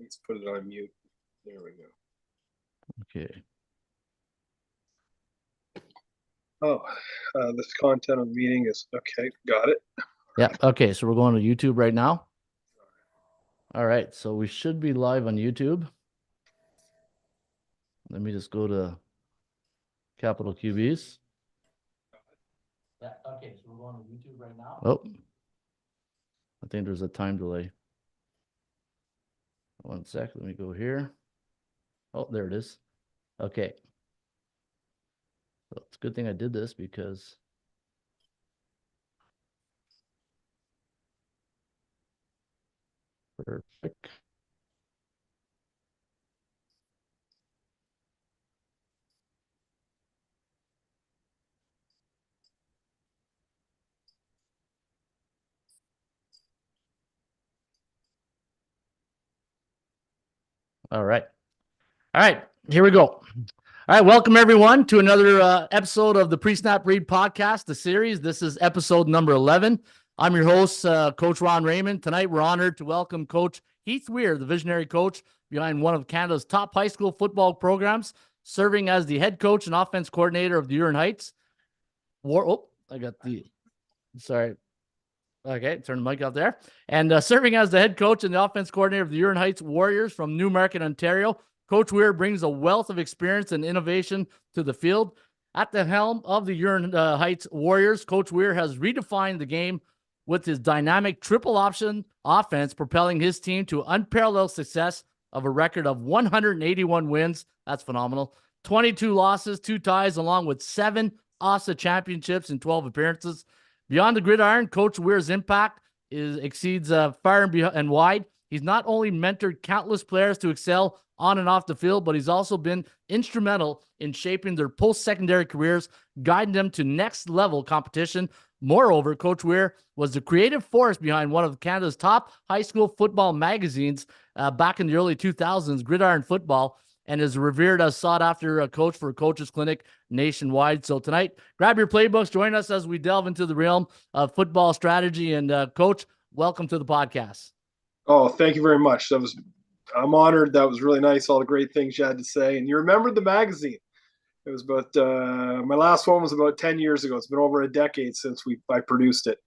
Let's put it on mute. There we go. Okay. Oh, this content of the meeting is okay. Got it. Yeah. Okay. So we're going to YouTube right now. All right. So we should be live on YouTube. Let me just go to Capital QBs. Yeah. Okay. So we're going to YouTube right now. Oh, I think there's a time delay. 1 sec. Let me go here. Oh, there it is. Okay. So it's a good thing I did this because perfect. All right. All right. Here we go. All right. Welcome, everyone, to another episode of the Pre-Snap Read podcast, the series. This is episode number 11. I'm your host, Coach Ron Raymond. Tonight, we're honored to welcome Coach Heath Weir, the visionary coach behind one of Canada's top high school football programs, serving as the head coach and offense coordinator of the Huron Heights. Sorry. Okay, turn the mic out there. And serving as the head coach and the offense coordinator of the Huron Heights Warriors from Newmarket, Ontario, Coach Weir brings a wealth of experience and innovation to the field. At the helm of the Huron Heights Warriors, Coach Weir has redefined the game with his dynamic triple option offense, propelling his team to unparalleled success of a record of 181 wins. That's phenomenal. 22 losses, 2 ties, along with 7 OSA championships in 12 appearances. Beyond the gridiron, Coach Weir's impact exceeds far and wide. He's not only mentored countless players to excel on and off the field, but he's also been instrumental in shaping their post-secondary careers, guiding them to next-level competition. Moreover, Coach Weir was the creative force behind one of Canada's top high school football magazines back in the early 2000s, Gridiron Football, and is revered as sought-after coach for Coaches Clinic nationwide. So tonight, grab your playbooks, join us as we delve into the realm of football strategy. And Coach, welcome to the podcast. Oh, thank you very much. I'm honored. That was really nice. All the great things you had to say. And you remembered the magazine. It was about, my last one was about 10 years ago. It's been over a decade since I produced it.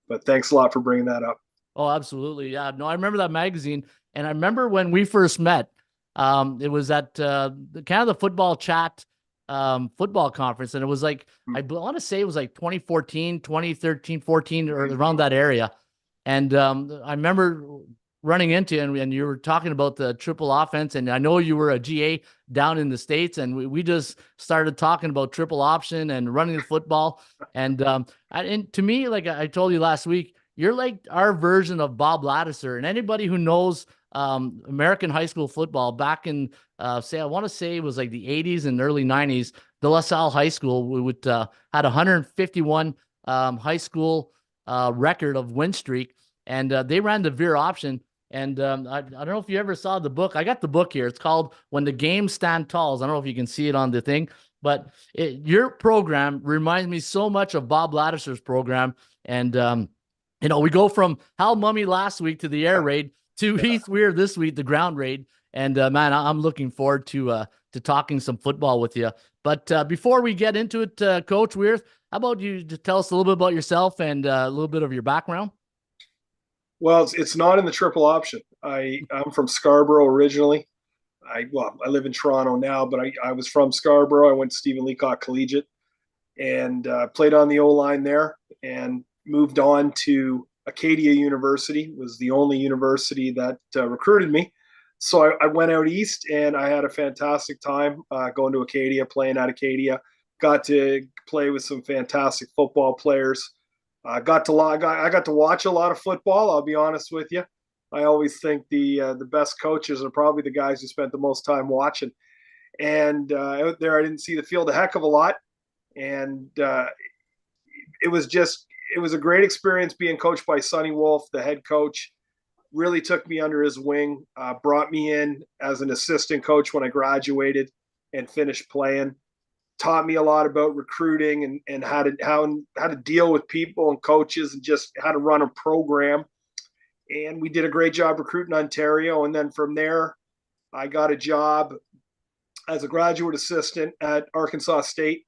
But thanks a lot for bringing that up. Oh, absolutely. Yeah, no, I remember that magazine. And I remember when we first met, it was at the Canada Football Chat football conference. And it was like, I want to say it was like 2014, 2013, 14, or around that area. And I remember running into you and you were talking about the triple offense. And I know you were a GA down in the States, and we just started talking about triple option and running the football. And to me, like I told you last week, you're like our version of Bob Ladouceur. And anybody who knows American high school football back in, I want to say it was like the 80s and early 90s, De La Salle High School had 151 high school record of win streak, and they ran the veer option. And I don't know if you ever saw the book. I got the book here. It's called When the Game Stand Talls. I don't know if you can see it on the thing, but your program reminds me so much of Bob Ladouceur's program. And we go from Hal Mummy last week to the air raid to Heath Weir this week, the ground raid. And man, I'm looking forward to talking some football with you. But before we get into it, Coach Weir, how about you to tell us a little bit about yourself and a little bit of your background? Well, it's not in the triple option. I'm from Scarborough originally. I live in Toronto now, but I was from Scarborough. I went to Stephen Leacock Collegiate and played on the O-line there, and moved on to Acadia University. Was the only university that recruited me. So I went out east, and I had a fantastic time going to Acadia, playing at Acadia. Got to play with some fantastic football players. I got to watch a lot of football. I'll be honest with you. I always think the best coaches are probably the guys who spent the most time watching. And out there, I didn't see the field a heck of a lot. And it was a great experience being coached by Sonny Wolf, the head coach. Really took me under his wing, brought me in as an assistant coach when I graduated and finished playing. Taught me a lot about recruiting and how to deal with people and coaches, and just how to run a program. and we did a great job recruiting Ontario. And then from there, I got a job as a graduate assistant at Arkansas State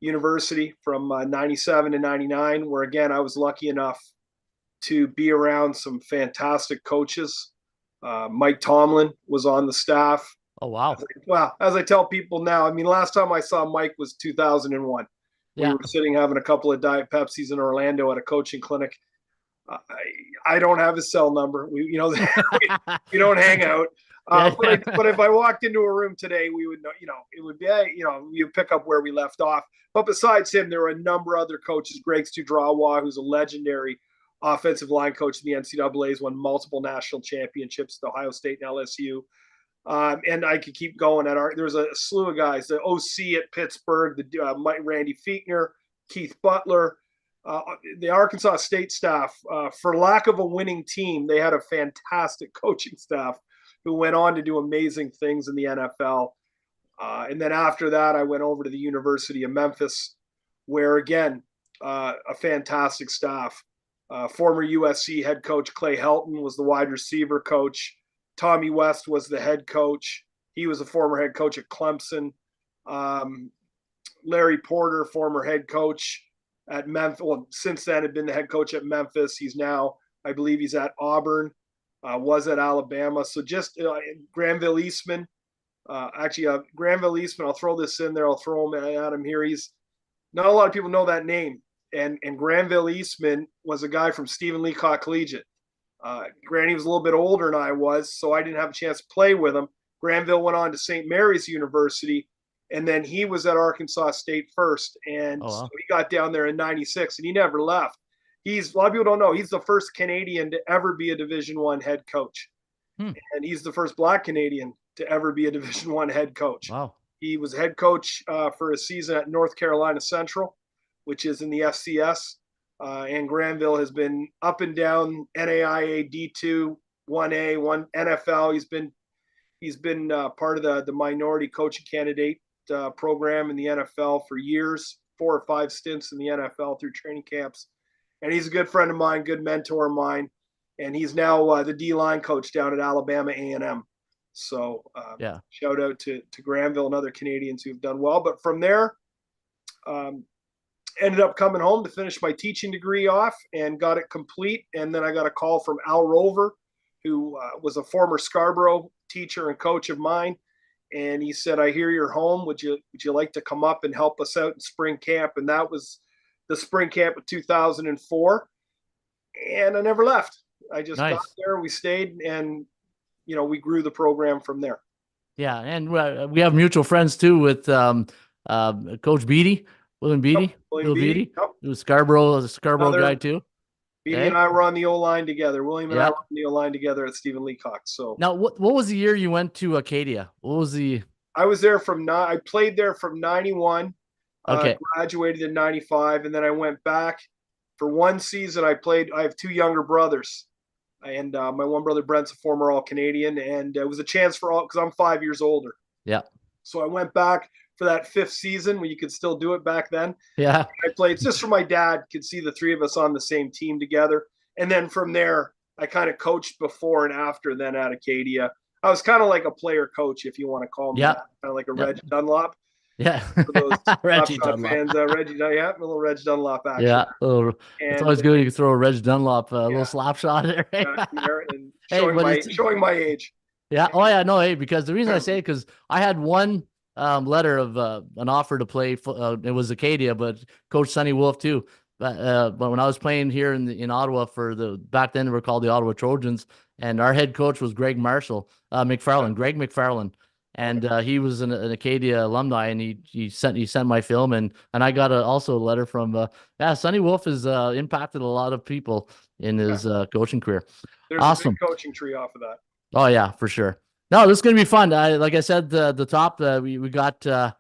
University from 97 to 99, where again, I was lucky enough to be around some fantastic coaches. Mike Tomlin was on the staff. Oh, wow. Well, as I tell people now, I mean, last time I saw Mike was 2001. We were sitting having a couple of Diet Pepsis in Orlando at a coaching clinic. I don't have his cell number. We we don't hang out. But if I walked into a room today, we would know, it would be, you pick up where we left off. But besides him, there were a number of other coaches. Greg Studrawa, who's a legendary offensive line coach in the NCAA's, won multiple national championships at Ohio State and LSU. And I could keep going. There's a slew of guys. The OC at Pittsburgh, Randy Fiechner, Keith Butler, the Arkansas State staff. For lack of a winning team, they had a fantastic coaching staff who went on to do amazing things in the NFL. And then after that, I went over to the University of Memphis, where again, a fantastic staff. Former USC head coach Clay Helton was the wide receiver coach. Tommy West was the head coach. He was a former head coach at Clemson. Larry Porter, former head coach at Memphis. Well, since then had been the head coach at Memphis. He's now, I believe he's at Auburn, was at Alabama. So just Granville Eastman. Granville Eastman, I'll throw this in there. I'll throw him at him here. He's not a lot of people know that name. And Granville Eastman was a guy from Stephen Leacock Collegiate. Granny was a little bit older than I was, so I didn't have a chance to play with him. Granville went on to St. Mary's University, and then he was at Arkansas State first. And so he got down there in 96, and he never left. A lot of people don't know, he's the first Canadian to ever be a Division I head coach. And he's the first Black Canadian to ever be a Division I head coach. Wow. He was head coach for a season at North Carolina Central, which is in the FCS. And Granville has been up and down NAIA, D2, 1A, 1 NFL. He's been part of the minority coaching candidate program in the NFL for years, 4 or 5 stints in the NFL through training camps. And he's a good friend of mine, good mentor of mine. And he's now the D-line coach down at Alabama A&M. So shout out to Granville and other Canadians who've done well. But from there, ended up coming home to finish my teaching degree off and got it complete. And then I got a call from Al Rover, who was a former Scarborough teacher and coach of mine. And he said, I hear you're home. Would you like to come up and help us out in spring camp? And that was the spring camp of 2004. And I never left. I just got there. We stayed and, we grew the program from there. Yeah. And we have mutual friends too with Coach Beatty. William Beatty, Bill Beatty, who was Scarborough guy too. Beatty and I were on the O-line together. William and I were on the O-line together at Stephen Leacock. So now, what was the year you went to Acadia? What was the? I was there I played there from 91. Graduated in 95, and then I went back for one season. I have 2 younger brothers, and my one brother Brent's a former All-Canadian, and it was a chance because I'm 5 years older. Yeah. So I went back for that 5th season when you could still do it back then. Yeah. I played just for my dad, could see the 3 of us on the same team together. And then from there, I kind of coached before and after then at Acadia. I was kind of like a player coach, if you want to call me that. Kind of like a Reg Dunlop. Yeah. For those Reggie Dunlop fans, a little Reg Dunlop action. Yeah. It's always good. You can throw a Reg Dunlop, little slap shot there. And showing my age. Yeah. Oh yeah. No. Hey, because the reason I say it, because I had one letter of an offer to play. It was Acadia, but Coach Sonny Wolf too. But when I was playing here in Ottawa back then we were called the Ottawa Trojans, and our head coach was Greg McFarland, and he was an Acadia alumni, and he sent my film, and I got also a letter from Sonny Wolf has impacted a lot of people in his coaching career. There's awesome. A big coaching tree off of that. Oh yeah, for sure. No, this is gonna be fun. Like I said, the top we got the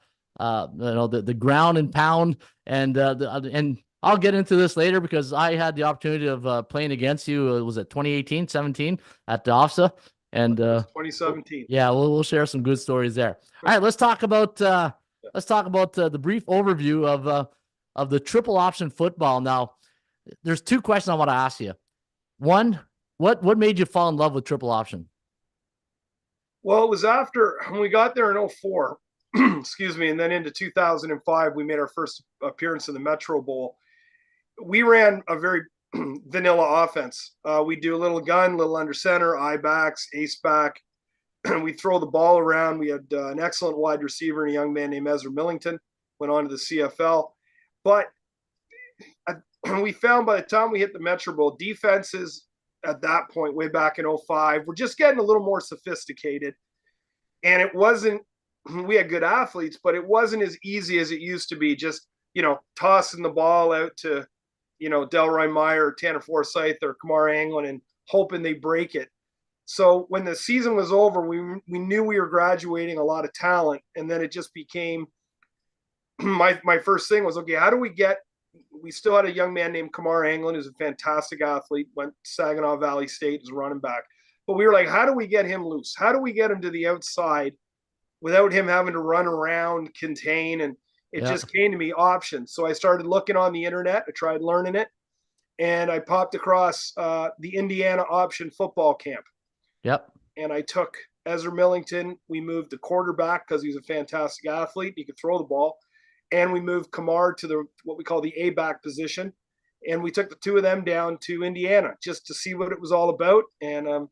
ground and pound, and I'll get into this later because I had the opportunity of playing against you. Was it 2018, 17 at the OFSA? And 2017. Yeah, we'll share some good stories there. All right, let's talk about the brief overview of the triple option football. Now, there's 2 questions I want to ask you. One, What made you fall in love with triple option? Well, it was after when we got there in '04, excuse me, and then into 2005, we made our first appearance in the Metro Bowl. We ran a very vanilla offense. We do a little gun, little under center, I backs, ace back. We throw the ball around. We had an excellent wide receiver and a young man named Ezra Millington, went on to the CFL. But we found by the time we hit the Metro Bowl, defenses at that point, way back in '05, were just getting a little more sophisticated. And it wasn't, we had good athletes, but it wasn't as easy as it used to be, just, tossing the ball out to, Delroy Meyer or Tanner Forsyth or Kamar Anglin and hoping they break it. So when the season was over, we knew we were graduating a lot of talent. And then it just became, my first thing was, okay, how do we still had a young man named Kamar Anglin, who's a fantastic athlete, went to Saginaw Valley State as a running back. But we were like, how do we get him loose? How do we get him to the outside without him having to run around, contain? And it just came to me, options. So I started looking on the internet. I tried learning it. And I popped across the Indiana option football camp. Yep. And I took Ezra Millington. We moved the quarterback because he's a fantastic athlete. He could throw the ball. And we moved Kamar to what we call the A-back position. And we took the two of them down to Indiana just to see what it was all about. And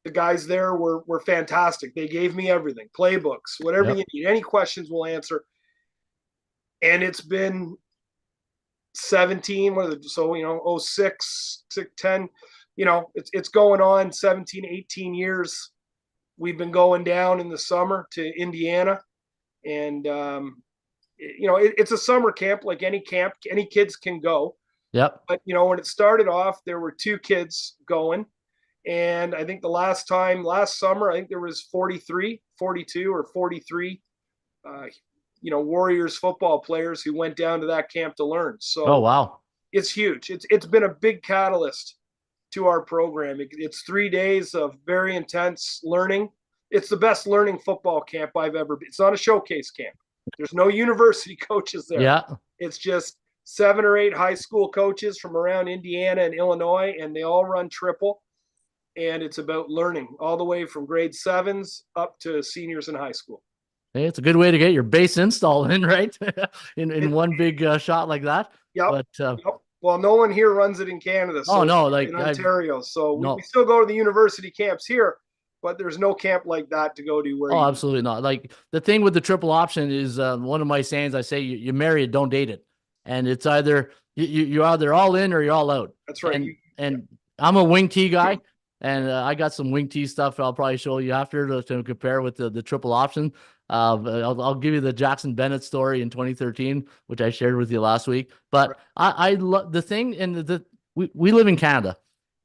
the guys there were fantastic. They gave me everything, playbooks, whatever you need. Any questions we'll answer. And it's been 17, so 06, 10, it's going on 17, 18 years. We've been going down in the summer to Indiana. And, it's a summer camp, like any camp, any kids can go. Yep. But, when it started off, there were 2 kids going. And I think last summer, I think there was 42 or 43, Warriors football players who went down to that camp to learn. So, oh, wow. It's huge. It's been a big catalyst to our program. It's 3 days of very intense learning. It's the best learning football camp I've ever been. It's not a showcase camp. There's no university coaches there. Yeah. It's just 7 or 8 high school coaches from around Indiana and Illinois, and they all run triple. And it's about learning all the way from grade 7s up to seniors in high school. Hey, it's a good way to get your base install in, right? in one big shot like that. Yeah. But yep. Well, no one here runs it in Canada. So in Ontario. So we still go to the university camps here, but there's no camp like that to go to. Absolutely not. Like the thing with the triple option is one of my sayings. I say you marry it, don't date it, and it's either you're either all in or you're all out. That's right. And I'm a wing T guy. And I got some wing T stuff I'll probably show you after to compare with the triple option. I'll give you the Jackson Bennett story in 2013, which I shared with you last week. But I love the thing, and we live in Canada,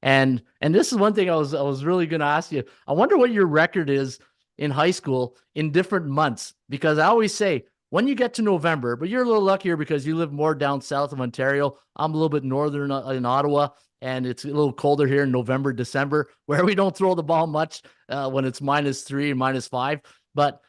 and this is one thing I was really going to ask you. I wonder what your record is in high school in different months, because I always say when you get to November, but you're a little luckier because you live more down south of Ontario. I'm a little bit northern in Ottawa. And it's a little colder here in November, December, where we don't throw the ball much when it's -3 and -5. But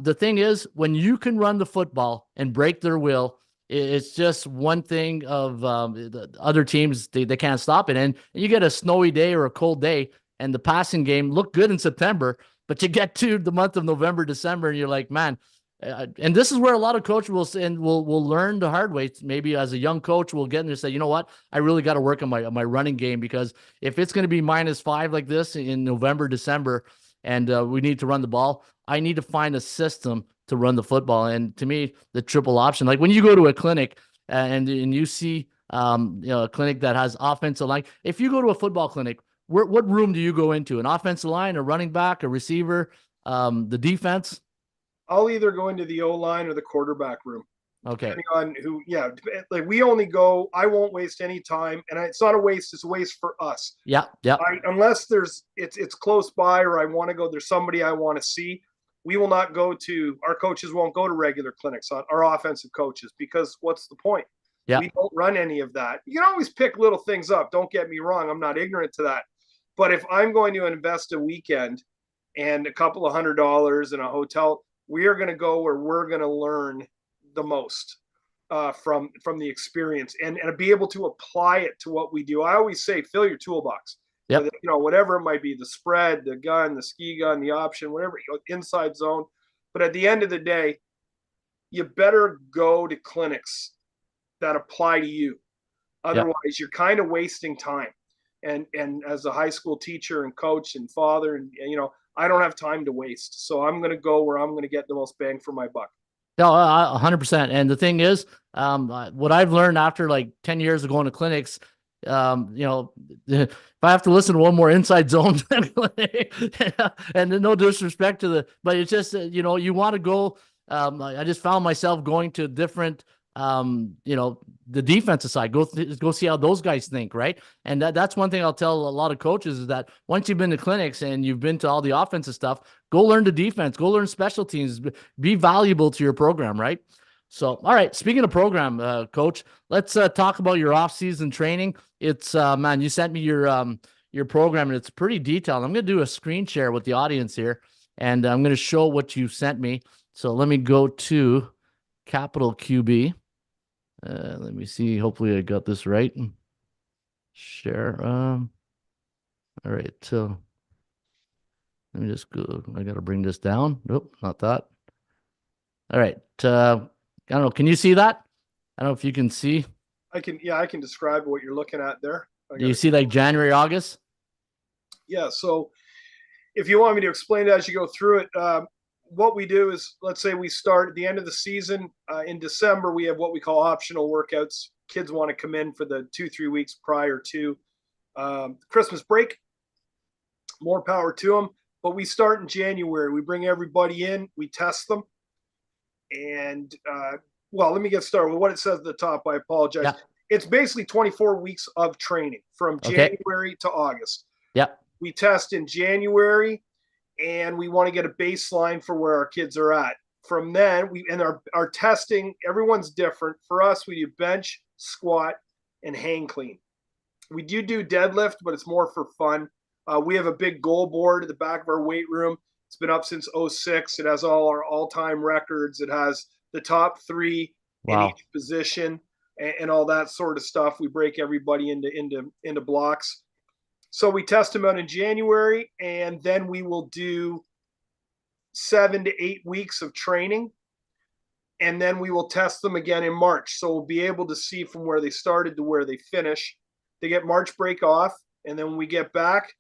the thing is, when you can run the football and break their will, it's just one thing of the other teams, they can't stop it. And you get a snowy day or a cold day, and the passing game looked good in September, but you get to the month of November, December, and you're like, man. And this is where a lot of coaches will learn the hard way. Maybe as a young coach, we'll get in there and say, you know what, I really got to work on my running game, because if it's going to be -5 like this in November, December, and we need to run the ball, I need to find a system to run the football. And to me, the triple option, like when you go to a clinic and you see a clinic that has offensive line, if you go to a football clinic, what room do you go into? An offensive line, a running back, a receiver, the defense? I'll either go into the O-line or the quarterback room. Okay. Depending on who, like we only go, I won't waste any time. And it's not a waste, it's a waste for us. Yeah. Unless it's close by, or I want to go, there's somebody I want to see. We will not go to, our coaches won't go to regular clinics on our offensive coaches, because what's the point? Yeah. We don't run any of that. You can always pick little things up. Don't get me wrong. I'm not ignorant to that. But if I'm going to invest a weekend and a couple of $100 in a hotel, we are going to go where we're going to learn the most from the experience and be able to apply it to what we do. I always say, fill your toolbox. Yep. You know, whatever it might be, the spread, the gun, the ski gun, the option, whatever, you know, inside zone. But at the end of the day, you better go to clinics that apply to you. Yep. Otherwise, you're kind of wasting time. And as a high school teacher and coach and father, and you know, I don't have time to waste. So I'm going to go where I'm going to get the most bang for my buck. No, 100%. And the thing is, what I've learned after like 10 years of going to clinics, you know, if I have to listen to one more inside zone, and no disrespect to but it's just, you know, you want to go. I just found myself going to different, you know, the defensive side, go see how those guys think. Right. And that's one thing I'll tell a lot of coaches is that once you've been to clinics and you've been to all the offensive stuff, go learn the defense, go learn special teams, be valuable to your program. Right. So, all right. Speaking of program, coach, let's talk about your off-season training. It's man, you sent me your program and it's pretty detailed. I'm going to do a screen share with the audience here, and I'm going to show what you sent me. So let me go to Capital QB. Let me see. Hopefully I got this right. Share. All right. So let me just go. I got to bring this down. Nope, not that. All right. I don't know. Can you see that? I don't know if you can see. I can describe what you're looking at there. Do you see like January, August? Yeah. So if you want me to explain it as you go through it, what we do is, let's say we start at the end of the season in December, we have what we call optional workouts. Kids want to come in for the 2-3 weeks prior to Christmas break. More power to them. But we start in January. We bring everybody in, we test them. And well, let me get started with what it says at the top. I apologize. Yeah. It's basically 24 weeks of training from January to August. Yep. We test in January, and we want to get a baseline for where our kids are at. From then, our testing, everyone's different. For us, we do bench, squat, and hang clean. We do deadlift, but it's more for fun. We have a big goal board at the back of our weight room. It's been up since 2006. It has all our all-time records. It has the top 3 in each position and all that sort of stuff. We break everybody into blocks. So we test them out in January, and then we will do 7 to 8 weeks of training, and then we will test them again in March. So we'll be able to see from where they started to where they finish. They get March break off, and then when we get back,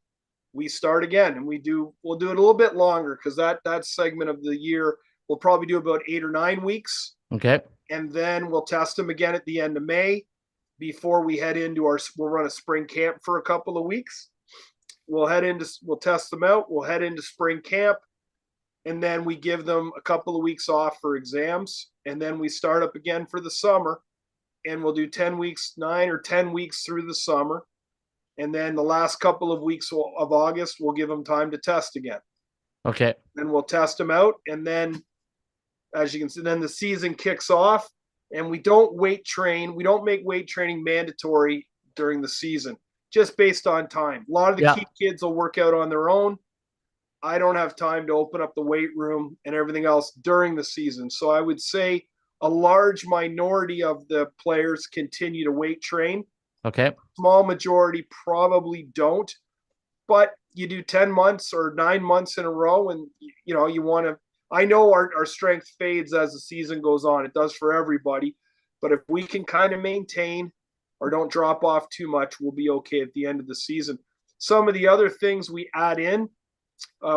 we start again, and we'll do it a little bit longer, because that segment of the year we'll probably do about 8 or 9 weeks. Okay. And then we'll test them again at the end of May before we head into we'll run a spring camp for a couple of weeks. We'll test them out. We'll head into spring camp, and then we give them a couple of weeks off for exams. And then we start up again for the summer, and we'll do 10 weeks, 9 or 10 weeks through the summer. And then the last couple of weeks of August, we'll give them time to test again. Okay. Then we'll test them out. And then, as you can see, then the season kicks off, and we don't weight train. We don't make weight training mandatory during the season, just based on time. A lot of the key kids will work out on their own. I don't have time to open up the weight room and everything else during the season. So I would say a large minority of the players continue to weight train. Okay. Small majority probably don't, but you do 10 months or 9 months in a row, and you know, you want to, I know our strength fades as the season goes on. It does for everybody, but if we can kind of maintain or don't drop off too much, we'll be okay at the end of the season. Some of the other things we add in,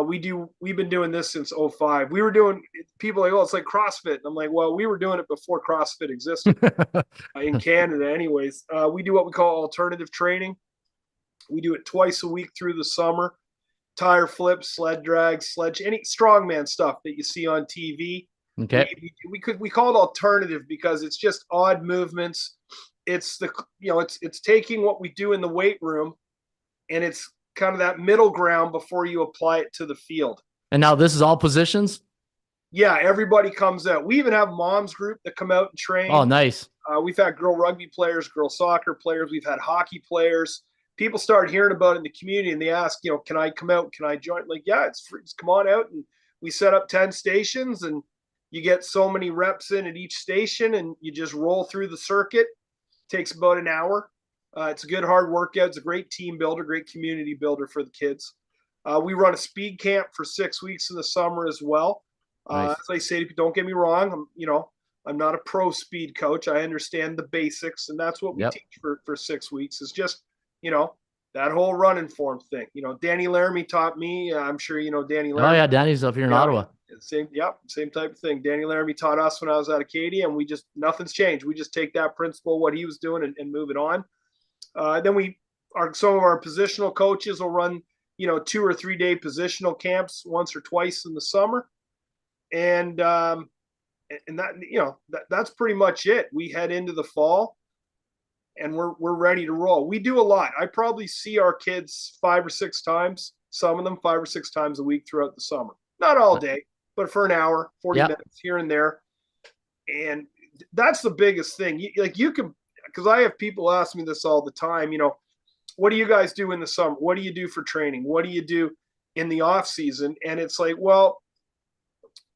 we've been doing this since 2005. We were doing, people like, oh, it's like CrossFit. And I'm like, well, we were doing it before CrossFit existed in Canada anyways. We do what we call alternative training. We do it twice a week through the summer. Tire flips, sled drags, any strongman stuff that you see on TV. Okay. We call it alternative because it's just odd movements. It's it's taking what we do in the weight room, and it's kind of that middle ground before you apply it to the field. And now this is all positions? Yeah, everybody comes out. We even have moms group that come out and train. Oh, nice. We've had girl rugby players, girl soccer players. We've had hockey players. People start hearing about it in the community, and they ask, can I come out? Can I join? Like, yeah, it's free. Just come on out. And we set up 10 stations, and you get so many reps in at each station, and you just roll through the circuit. It takes about an hour. It's a good hard workout. It's a great team builder, great community builder for the kids. We run a speed camp for 6 weeks in the summer as well. Nice. As I say, don't get me wrong. I'm not a pro speed coach. I understand the basics, and that's what we Yep. teach for 6 weeks. Is just that whole running form thing. Danny Laramie taught me. I'm sure Danny Oh Laramie. yeah, Danny's up here in Yeah, Ottawa. same type of thing. Danny Laramie taught us when I was at Acadia, and nothing's changed. We just take that principle, what he was doing, and move it on. Then some of our positional coaches will run 2 or 3 day positional camps once or twice in the summer, and that's pretty much it. We head into the fall, and we're ready to roll. We do a lot. I probably see our kids 5 or 6 times. Some of them 5 or 6 times a week throughout the summer. Not all day, but for an hour, 40 Yep. minutes here and there. And that's the biggest thing. You can, because I have people ask me this all the time. What do you guys do in the summer? What do you do for training? What do you do in the off season? And it's like, well,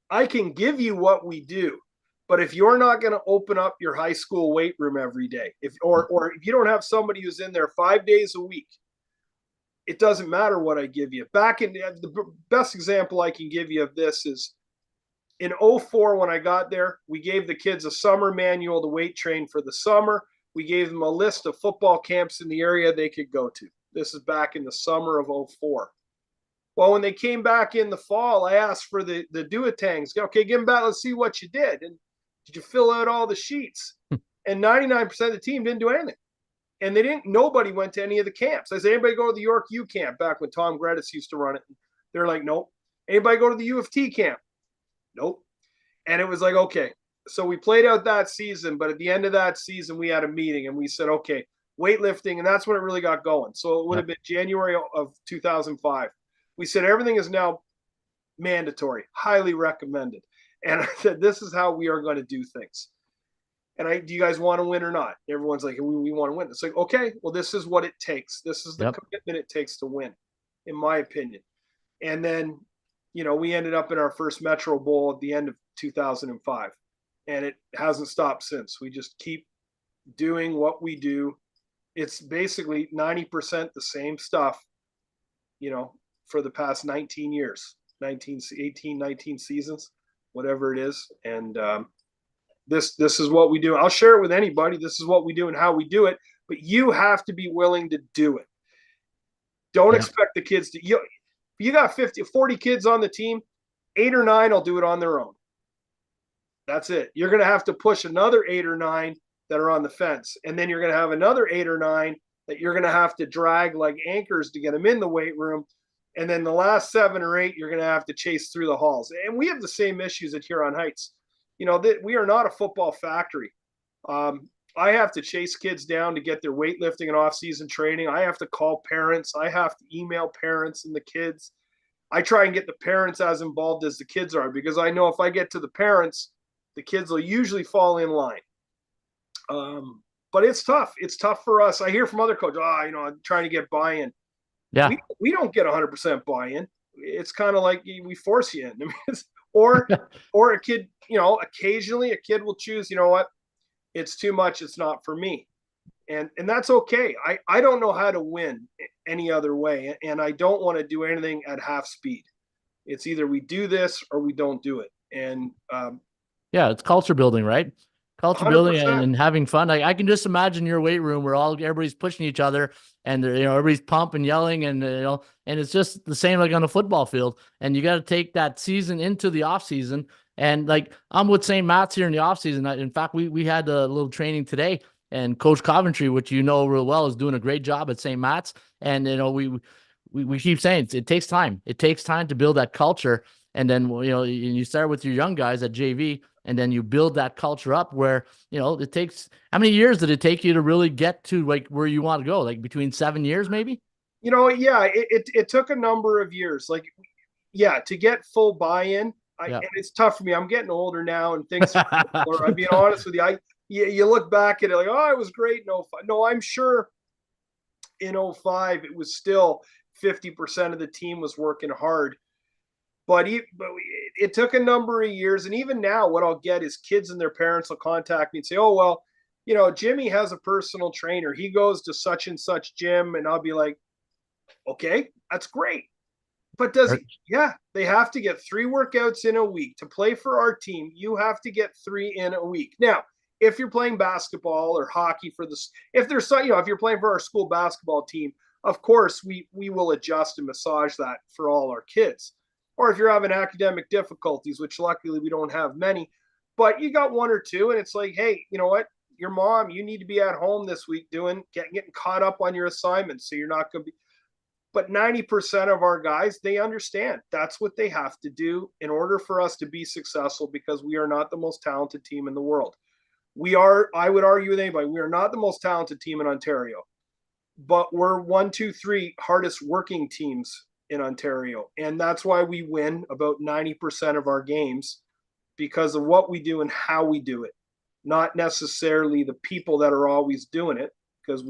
I can give you what we do, but if you're not going to open up your high school weight room every day, or if you don't have somebody who's in there 5 days a week, it doesn't matter what I give you. Back in the best example I can give you of this is in 04, when I got there, we gave the kids a summer manual to weight train for the summer. We gave them a list of football camps in the area they could go to. This is back in the summer of 04. Well, when they came back in the fall, I asked for the do-a-tangs. Okay, give them back. Let's see what you did. And did you fill out all the sheets? And 99% of the team didn't do anything. And nobody went to any of the camps. I said, anybody go to the York U camp back when Tom Gredis used to run it? They're like, nope. Anybody go to the U of T camp? Nope. And it was like, okay. So we played out that season, but at the end of that season, we had a meeting and we said, okay, weightlifting. And that's when it really got going. So it would have been January of 2005. We said, everything is now mandatory, highly recommended. And I said, this is how we are going to do things. And do you guys want to win or not? Everyone's like, we want to win. It's like, okay, well, this is what it takes. This is the commitment it takes to win, in my opinion. And then, we ended up in our first Metro Bowl at the end of 2005. And it hasn't stopped since. We just keep doing what we do. It's basically 90% the same stuff, for the past 19 years, 19 seasons, whatever it is. And this is what we do. I'll share it with anybody. This is what we do and how we do it. But you have to be willing to do it. Don't expect the kids to. You got 40 kids on the team, 8 or 9 will do it on their own. That's it. You're going to have to push another 8 or 9 that are on the fence. And then you're going to have another 8 or 9 that you're going to have to drag like anchors to get them in the weight room. And then the last 7 or 8, you're going to have to chase through the halls. And we have the same issues at Huron Heights. We are not a football factory. I have to chase kids down to get their weightlifting and off-season training. I have to call parents. I have to email parents and the kids. I try and get the parents as involved as the kids are, because I know if I get to the parents, the kids will usually fall in line. But it's tough. It's tough for us. I hear from other coaches, I'm trying to get buy-in. Yeah. We don't get 100% buy-in. It's kind of like we force you in. I mean, or a kid, occasionally a kid will choose, you know what, it's too much. It's not for me. And that's okay. I don't know how to win any other way. And I don't want to do anything at half speed. It's either we do this or we don't do it. And it's culture building, right? Culture 100%. building and having fun. I can just imagine your weight room where everybody's pushing each other and everybody's pumping, yelling, and and it's just the same like on a football field. And you got to take that season into the off season. And like I'm with St. Matt's here in the off season. In fact, we had a little training today, and Coach Coventry, which real well, is doing a great job at St. Matt's. And we keep saying it takes time. It takes time to build that culture. And then you start with your young guys at JV. And then you build that culture up where, it takes, how many years did it take you to really get to like where you want to go? Like between 7 years, maybe? It took a number of years, to get full buy-in. And it's tough for me. I'm getting older now and things. I'm being honest with you. You look back at it like, oh, it was great in 05. No, I'm sure in 05, it was still 50% of the team was working hard. But it took a number of years. And even now, what I'll get is kids and their parents will contact me and say, oh, well, Jimmy has a personal trainer. He goes to such and such gym, and I'll be like, okay, that's great. But yeah, they have to get 3 workouts in a week to play for our team. You have to get 3 in a week. Now, if you're playing basketball or hockey if there's if you're playing for our school basketball team, of course we will adjust and massage that for all our kids. Or if you're having academic difficulties, which luckily we don't have many, but you got 1 or 2, and it's like, hey, you know what? Your mom, you need to be at home this week getting caught up on your assignments, so you're not going to be. But 90% of our guys, they understand that's what they have to do in order for us to be successful, because we are not the most talented team in the world. I would argue with anybody, we are not the most talented team in Ontario, but we're 1, 2, 3 hardest working teams in Ontario. And that's why we win about 90% of our games, because of what we do and how we do it, not necessarily the people that are always doing it, because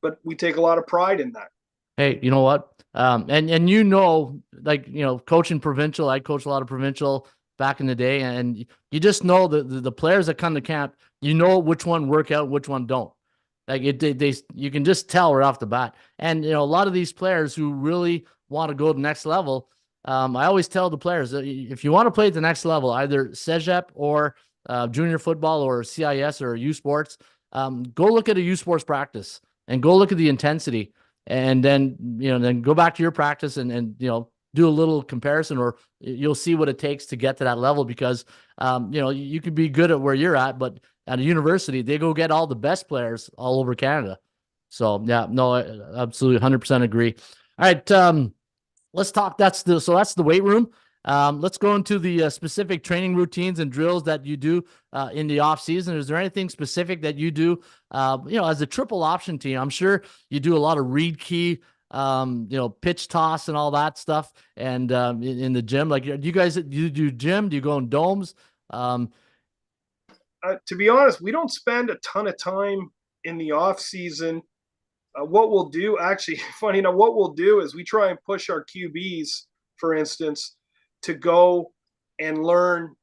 but we take a lot of pride in that. Hey, you know what? And like, coaching Provincial, I coached a lot of Provincial back in the day, and you just know the players that come to camp, which one work out, which one don't. Like you can just tell right off the bat. And a lot of these players who really want to go to the next level, I always tell the players that if you want to play at the next level, either CEGEP or junior football or CIS or U Sports, go look at a U Sports practice and go look at the intensity. And then go back to your practice and do a little comparison, or you'll see what it takes to get to that level, because you could be good at where you're at, but at a university they go get all the best players all over Canada. So yeah, no, I absolutely 100% agree. All right, let's talk. That's the weight room. Let's go into the specific training routines and drills that you do in the off season. Is there anything specific that you do, as a triple option team? I'm sure you do a lot of read key, pitch toss and all that stuff. And in the gym, like, do you do gym? Do you go in domes? To be honest, we don't spend a ton of time in the off season. What we'll do, actually, funny enough, what we'll do is we try and push our QBs, for instance, to go and learn,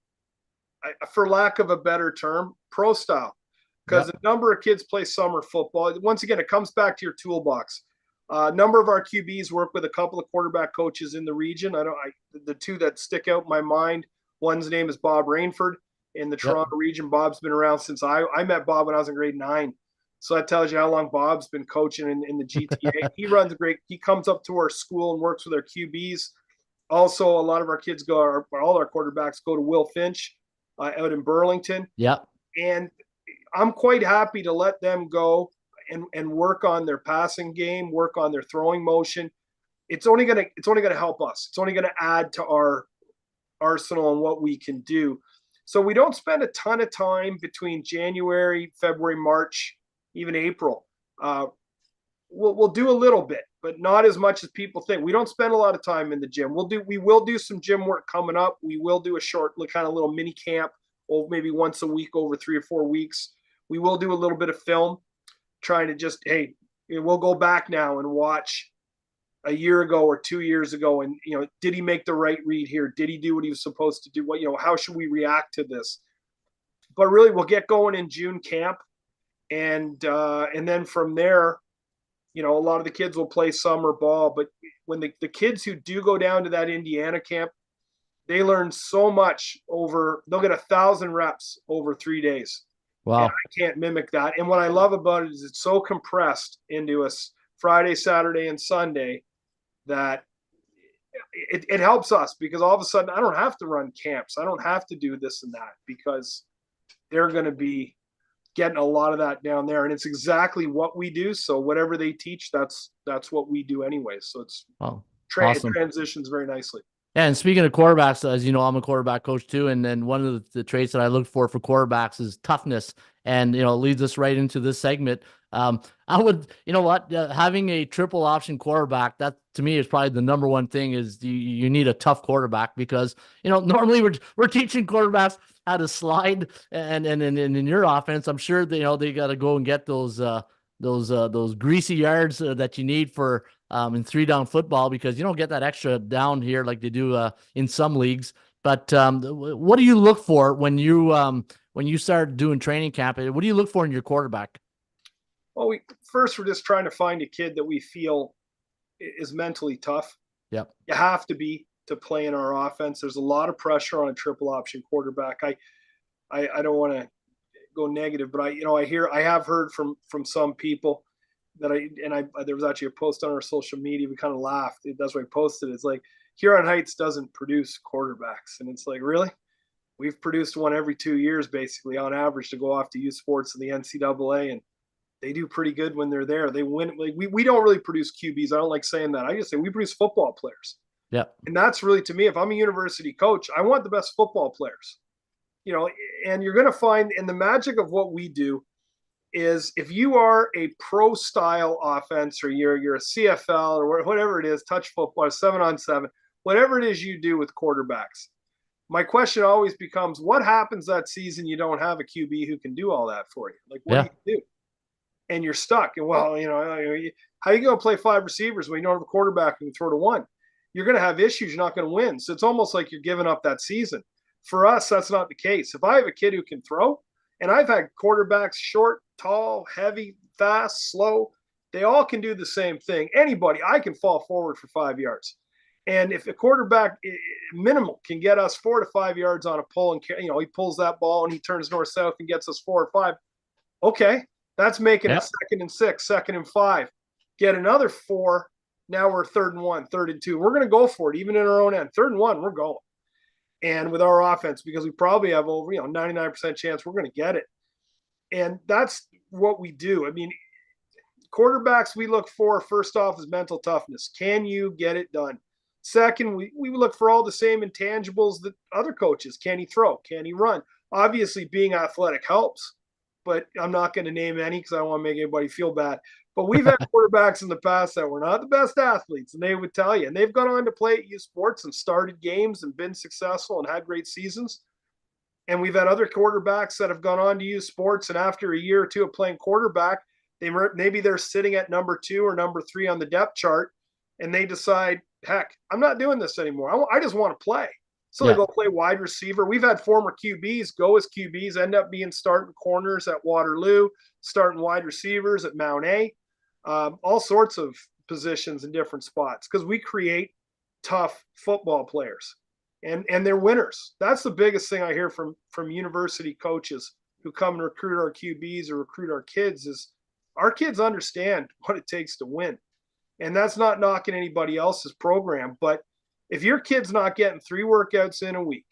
for lack of a better term, pro style, because a number of kids play summer football. Once again, it comes back to your toolbox. A number of our QBs work with a couple of quarterback coaches in the region. The 2 that stick out in my mind, one's name is Bob Rainford in the Toronto region. Bob's been around since I met Bob when I was in grade 9. So that tells you how long Bob's been coaching in the GTA. He comes up to our school and works with our QBs. Also, a lot of our kids all our quarterbacks go to Will Finch out in Burlington. Yeah. And I'm quite happy to let them go and work on their passing game, work on their throwing motion. It's only gonna help us. It's only gonna add to our arsenal and what we can do. So we don't spend a ton of time between January, February, March, even April. We'll do a little bit, but not as much as people think. We don't spend a lot of time in the gym. We will do some gym work coming up. We will do a short kind of little mini camp, maybe once a week over 3 or 4 weeks. We will do a little bit of film, trying to just, hey, we'll go back now and watch a year ago or 2 years ago, and did he make the right read here? Did he do what he was supposed to do? How should we react to this? But really, we'll get going in June camp, and then from there, a lot of the kids will play summer ball. But when the kids who do go down to that Indiana camp, they learn so much they'll get 1,000 reps over 3 days. Wow. And I can't mimic that. And what I love about it is it's so compressed into us Friday, Saturday, and Sunday that it helps us, because all of a sudden I don't have to run camps. I don't have to do this and that, because they're going to be getting a lot of that down there, and it's exactly what we do. So whatever they teach, that's what we do anyway. So it's awesome. It transitions very nicely. Yeah, and speaking of quarterbacks, as you know, I'm a quarterback coach too, and then one of the traits that I look for quarterbacks is toughness, and it leads us right into this segment. I would, having a triple option quarterback, that to me is probably the number one thing. Is you need a tough quarterback, because normally we're teaching quarterbacks how to slide, and in your offense, I'm sure they got to go and get those greasy yards that you need for in 3-down football, because you don't get that extra down here like they do in some leagues. But what do you look for when you when you start doing training camp, what do you look for in your quarterback? Well, we're just trying to find a kid that we feel is mentally tough. Yep. You have to be to play in our offense. There's a lot of pressure on a triple option quarterback. I don't want to go negative, but I have heard from some people that there was actually a post on our social media. We kind of laughed. That's why I posted it. It's like Huron Heights doesn't produce quarterbacks. And it's like, really? We've produced one every 2 years, basically, on average, to go off to youth sports in the NCAA. And they do pretty good when they're there. They win. Like we don't really produce QBs. I don't like saying that. I just say we produce football players. Yeah. And that's really, to me, if I'm a university coach, I want the best football players. And you're going to find, and the magic of what we do is if you are a pro style offense, or you're a CFL or whatever it is, touch football, 7-on-7, whatever it is you do with quarterbacks, my question always becomes, what happens that season you don't have a QB who can do all that for you? Like, what do you do? And you're stuck. And how are you going to play 5 receivers when you don't have a quarterback who can throw to one? You're going to have issues. You're not going to win. So it's almost like you're giving up that season. For us, that's not the case. If I have a kid who can throw, and I've had quarterbacks, short, tall, heavy, fast, slow, they all can do the same thing. Anybody, I can fall forward for 5 yards. And if a quarterback minimal can get us 4 to 5 yards on a pull, and he pulls that ball and he turns north-south and gets us 4 or 5, okay, that's making it 2nd and 6, 2nd and 5. Get another 4. Now we're 3rd and 1, 3rd and 2. We're going to go for it, even in our own end. 3rd and 1, we're going. And with our offense, because we probably have over 99% chance we're going to get it. And that's what we do. I mean, quarterbacks we look for, first off, is mental toughness. Can you get it done? Second, we look for all the same intangibles that other coaches. Can he throw? Can he run? Obviously, being athletic helps, but I'm not going to name any because I don't want to make anybody feel bad. But we've had quarterbacks in the past that were not the best athletes, and they would tell you. And they've gone on to play at youth sports and started games and been successful and had great seasons. And we've had other quarterbacks that have gone on to youth sports, and after a year or two of playing quarterback, maybe they're sitting at number 2 or number 3 on the depth chart, and they decide, heck, I'm not doing this anymore. I just want to play. So they go play wide receiver. We've had former QBs go as QBs, end up being starting corners at Waterloo, starting wide receivers at Mount A. All sorts of positions in different spots, because we create tough football players, and they're winners. That's the biggest thing I hear from university coaches who come and recruit our QBs or recruit our kids is our kids understand what it takes to win. And that's not knocking anybody else's program, but if your kid's not getting 3 workouts in a week,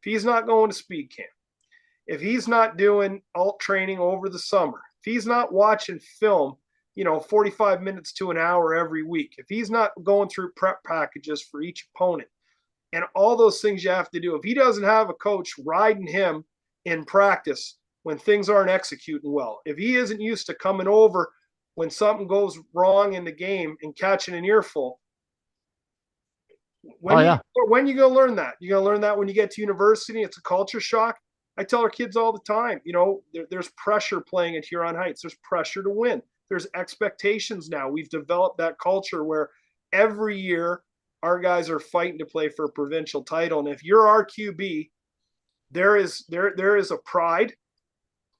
if he's not going to speed camp, if he's not doing alt training over the summer, if he's not watching film 45 minutes to an hour every week, if he's not going through prep packages for each opponent and all those things you have to do, if he doesn't have a coach riding him in practice when things aren't executing well, if he isn't used to coming over when something goes wrong in the game and catching an earful, when you going to learn that? You're going to learn that when you get to university. It's a culture shock. I tell our kids all the time, there's pressure playing at Huron Heights. There's pressure to win. There's expectations now. We've developed that culture where every year our guys are fighting to play for a provincial title. And if you're our QB, there is a pride,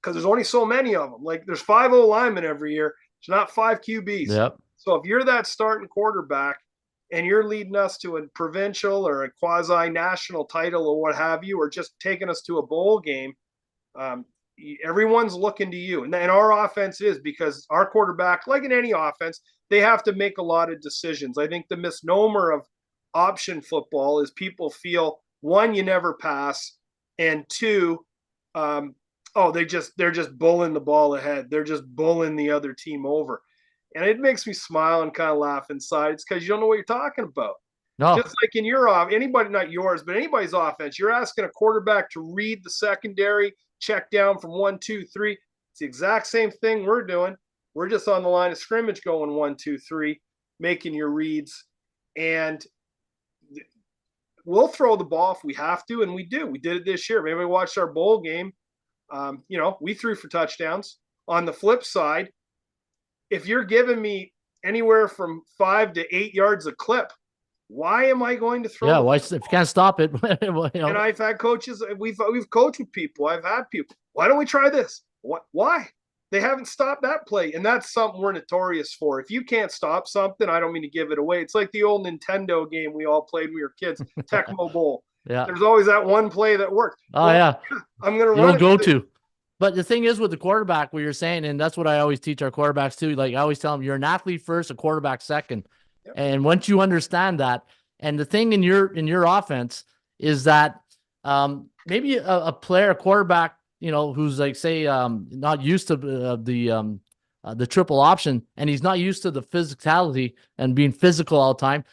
because there's only so many of them. Like there's 5 O-linemen every year. There's not 5 QBs. Yep. So if you're that starting quarterback and you're leading us to a provincial or a quasi-national title or what have you, or just taking us to a bowl game, everyone's looking to you. And our offense is, because our quarterback, like in any offense, they have to make a lot of decisions. I think the misnomer of option football is people feel, 1, you never pass, and 2, they're just bullying the ball ahead. They're just bullying the other team over. And it makes me smile and kind of laugh inside. It's because you don't know what you're talking about. No. Just like in your anybody, not yours, but anybody's offense, you're asking a quarterback to read the secondary, check down from 1, 2, 3. It's the exact same thing we're doing. We're just on the line of scrimmage going 1, 2, 3, making your reads. And we'll throw the ball if we have to, and we do. We did it this year. Maybe we watched our bowl game. We threw for touchdowns. On the flip side, if you're giving me anywhere from 5 to 8 yards a clip, Why am I going to throw? Yeah, why if you can't stop it? Well, you know. And I've had coaches. We've coached with people. I've had people. Why don't we try this? What? Why? They haven't stopped that play, and that's something we're notorious for. If you can't stop something, I don't mean to give it away. It's like the old Nintendo game we all played when we were kids, Tecmo Bowl. Yeah. There's always that one play that works. Oh Well, yeah. I'm going to You run don't it. go to. But the thing is with the quarterback, what you're saying, and that's what I always teach our quarterbacks too. Like I always tell them, you're an athlete first, a quarterback second. Yep. And once you understand that, and the thing in your offense is that maybe a player, a quarterback, you know, who's like say not used to the triple option, and he's not used to the physicality and being physical all the time.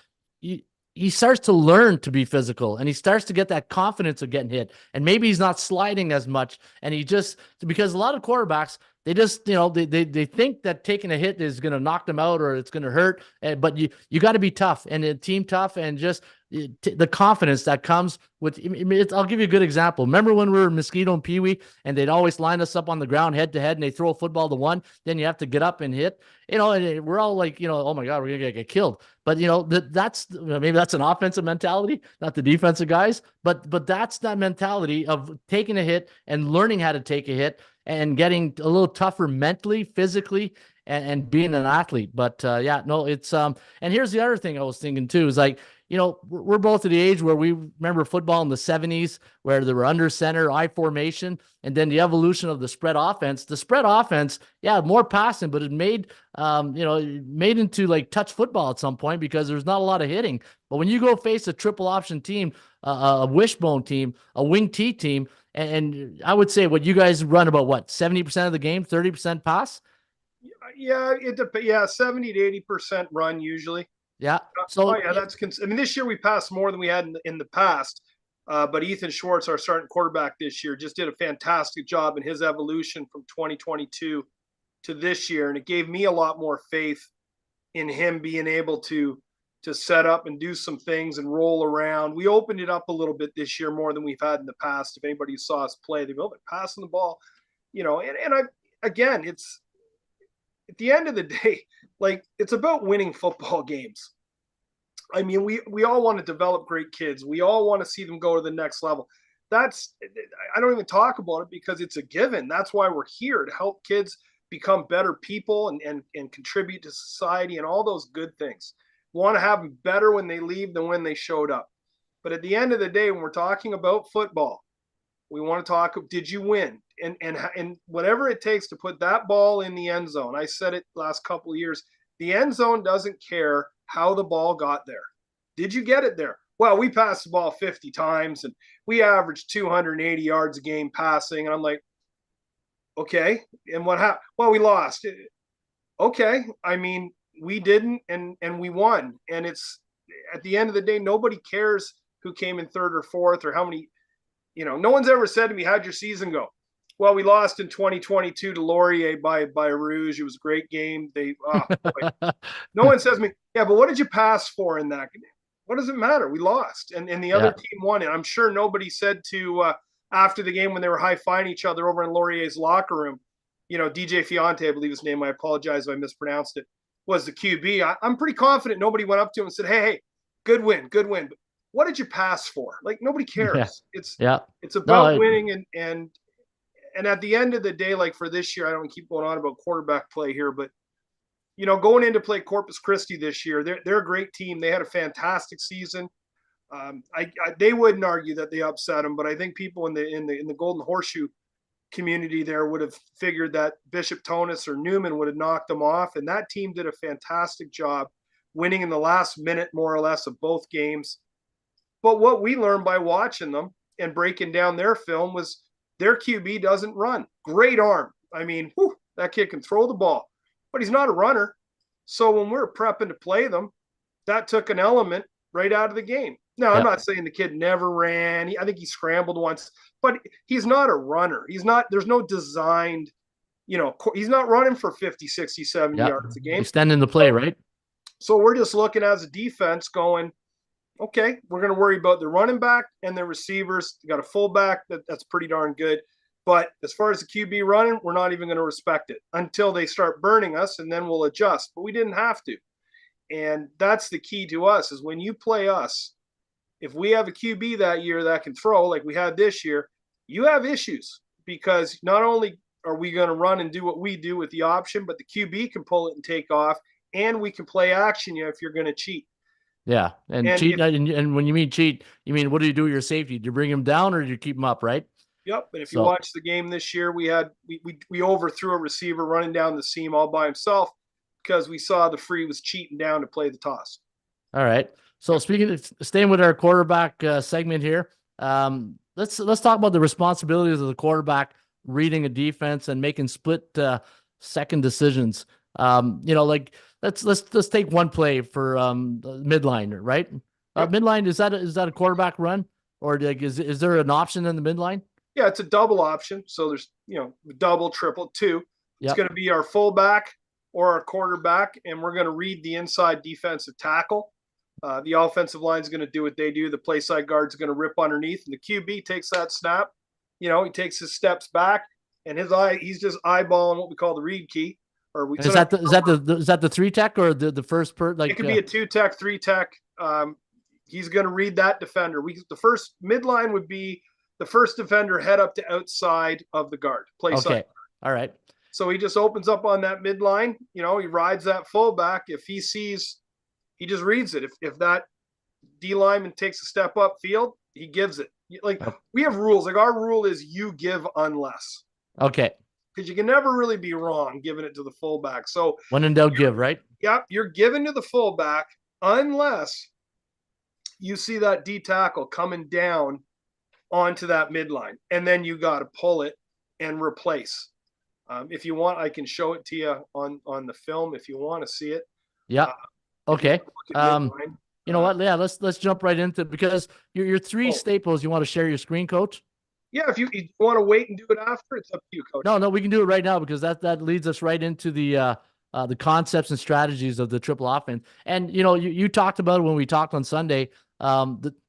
He starts to learn to be physical, and he starts to get that confidence of getting hit. And maybe he's not sliding as much. And he just, because a lot of quarterbacks, they just, you know, they think that taking a hit is going to knock them out or it's going to hurt. But you got to be tough and team tough, and just the confidence that comes with. I'll give you a good example. Remember when we were in Mosquito and Pee Wee, and they'd always line us up on the ground head to head, and they throw a football to one, then you have to get up and hit. You know, and we're all like, you know, oh my God, we're gonna get killed. But you know, that's maybe that's an offensive mentality, not the defensive guys. But that's that mentality of taking a hit and learning how to take a hit and getting a little tougher mentally, physically, and being an athlete. But yeah, no, it's and here's the other thing I was thinking too, is like, you know, we're both at the age where we remember football in the 70s, where they were under center, I formation, and then the evolution of the spread offense. The spread offense, yeah, more passing, but it made, you know, it made into like touch football at some point because there's not a lot of hitting. But when you go face a triple option team, a wishbone team, a wing T team, and I would say what you guys run about what 70% of the game, 30% pass. Yeah, yeah, 70 to 80% run usually. Yeah. So oh yeah, I mean, this year we passed more than we had in the past. But Ethan Schwartz, our starting quarterback this year, just did a fantastic job in his evolution from 2022 to this year, and it gave me a lot more faith in him being able to set up and do some things and roll around. We opened it up a little bit this year more than we've had in the past. If anybody saw us play, they go, oh, passing the ball, you know. And again, it's at the end of the day, like, it's about winning football games. I mean, we all want to develop great kids. We all want to see them go to the next level. I don't even talk about it because it's a given. That's why we're here, to help kids become better people and contribute to society and all those good things. We want to have them better when they leave than when they showed up. But at the end of the day, when we're talking about football, we want to talk, did you win? And whatever it takes to put that ball in the end zone. I said it last couple of years, the end zone doesn't care how the ball got there. Did you get it there? Well, we passed the ball 50 times and we averaged 280 yards a game passing. And I'm like, okay. And what happened? Well, we lost. Okay. I mean, we didn't, and we won. And it's, at the end of the day, nobody cares who came in third or fourth or how many, you know, no one's ever said to me, how'd your season go? Well, we lost in 2022 to Laurier by Rouge. It was a great game. No one says to me, yeah, but what did you pass for in that? What does it matter? We lost, and the other team won. And I'm sure nobody said to after the game when they were high-fiving each other over in Laurier's locker room, you know, DJ Fiante, I believe his name, I apologize if I mispronounced it, was the QB. I'm pretty confident nobody went up to him and said, hey, good win. But what did you pass for? Like, nobody cares. Yeah. It's about winning, and at the end of the day, like for this year, I don't keep going on about quarterback play here, but you know, going in to play Corpus Christi this year, they're a great team. They had a fantastic season. They wouldn't argue that they upset them, but I think people in the Golden Horseshoe community there would have figured that Bishop Tonus or Newman would have knocked them off. And that team did a fantastic job winning in the last minute, more or less, of both games. But what we learned by watching them and breaking down their film was their QB doesn't run. Great arm. I mean, that kid can throw the ball, but he's not a runner. So when we're prepping to play them, that took an element right out of the game. Now, I'm not saying the kid never ran. I think he scrambled once, but he's not a runner. There's no designed, you know, he's not running for 50, 60, 70 yards a game. Extending the play, right? So we're just looking as a defense going, okay, we're going to worry about the running back and the receivers. You got a fullback that's pretty darn good. But as far as the QB running, we're not even going to respect it until they start burning us, and then we'll adjust. But we didn't have to. And that's the key to us is when you play us, if we have a QB that year that can throw like we had this year, you have issues because not only are we going to run and do what we do with the option, but the QB can pull it and take off, and we can play action you if you're going to cheat. Yeah, and cheat, and when you mean cheat, you mean what do you do with your safety? Do you bring him down or do you keep him up, right? Yep. And if you watch the game this year, we overthrew a receiver running down the seam all by himself because we saw the free was cheating down to play the toss. All right. So staying with our quarterback segment here, let's talk about the responsibilities of the quarterback reading a defense and making split second decisions. Like let's take one play for midline, right? Yep. Midline, is that a quarterback run, or like is there an option in the midline? Yeah, it's a double option. So there's double, triple, two. It's going to be our fullback or our quarterback, and we're going to read the inside defensive tackle. The offensive line is going to do what they do. The play side guard's going to rip underneath, and the QB takes that snap. He takes his steps back, and he's just eyeballing what we call the read key. Is that the 3-tech or the first it could be a 2-tech, 3-tech. He's going to read that defender. The first midline would be the first defender head up to outside of the guard. Play side. Okay. All right. So he just opens up on that midline. He rides that fullback. If he sees, he just reads it. If that D lineman takes a step up field, he gives it. We have rules. Like our rule is you give unless. Okay. Because you can never really be wrong giving it to the fullback. So when in doubt, give, right? Yep. You're giving to the fullback unless you see that D tackle coming down onto that midline, and then you got to pull it and replace. If you want, I can show it to you on the film if you want to see it. Yeah. Okay. You know what? Yeah, let's jump right into it because your three staples. You want to share your screen, Coach? Yeah. If you want to wait and do it after, it's up to you, Coach. No, we can do it right now because that leads us right into the concepts and strategies of the triple offense. And you talked about it when we talked on Sunday.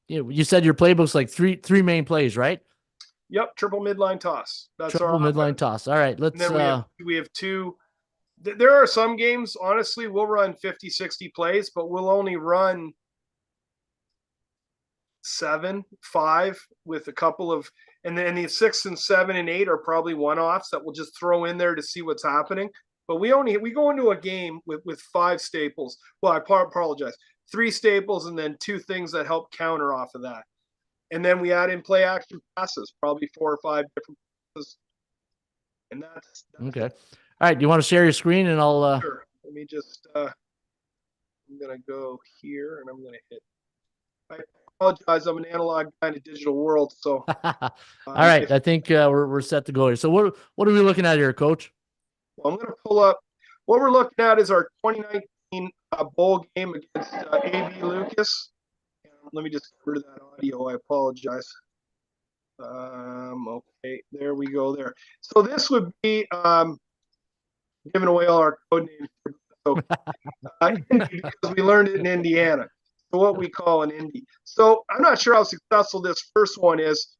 You said your playbook's like three main plays, right? Yep, triple midline toss. That's triple midline toss. All right, let's. And then we have two. There are some games, honestly, we'll run 50, 60 plays, but we'll only run 7, 5 with a couple of, and then the 6 and 7 and 8 are probably one-offs that we'll just throw in there to see what's happening. But we go into a game with 5 staples. Well, I apologize. 3 staples and then 2 things that help counter off of that. And then we add in play action passes, probably 4 or 5 different passes. And that's okay. All right. Do you want to share your screen and I'll Sure. Let me just I'm gonna go here and I'm gonna hit. I apologize, I'm an analog guy in a digital world, so all right. I think we're set to go here. So what are we looking at here, Coach? Well, I'm gonna pull up what we're looking at is our 2019 bowl game against AB Lucas. Let me just get rid of that audio. I apologize. Okay, there we go there. So this would be giving away all our code names. So, because we learned it in Indiana. So what we call an Indy. So I'm not sure how successful this first one is.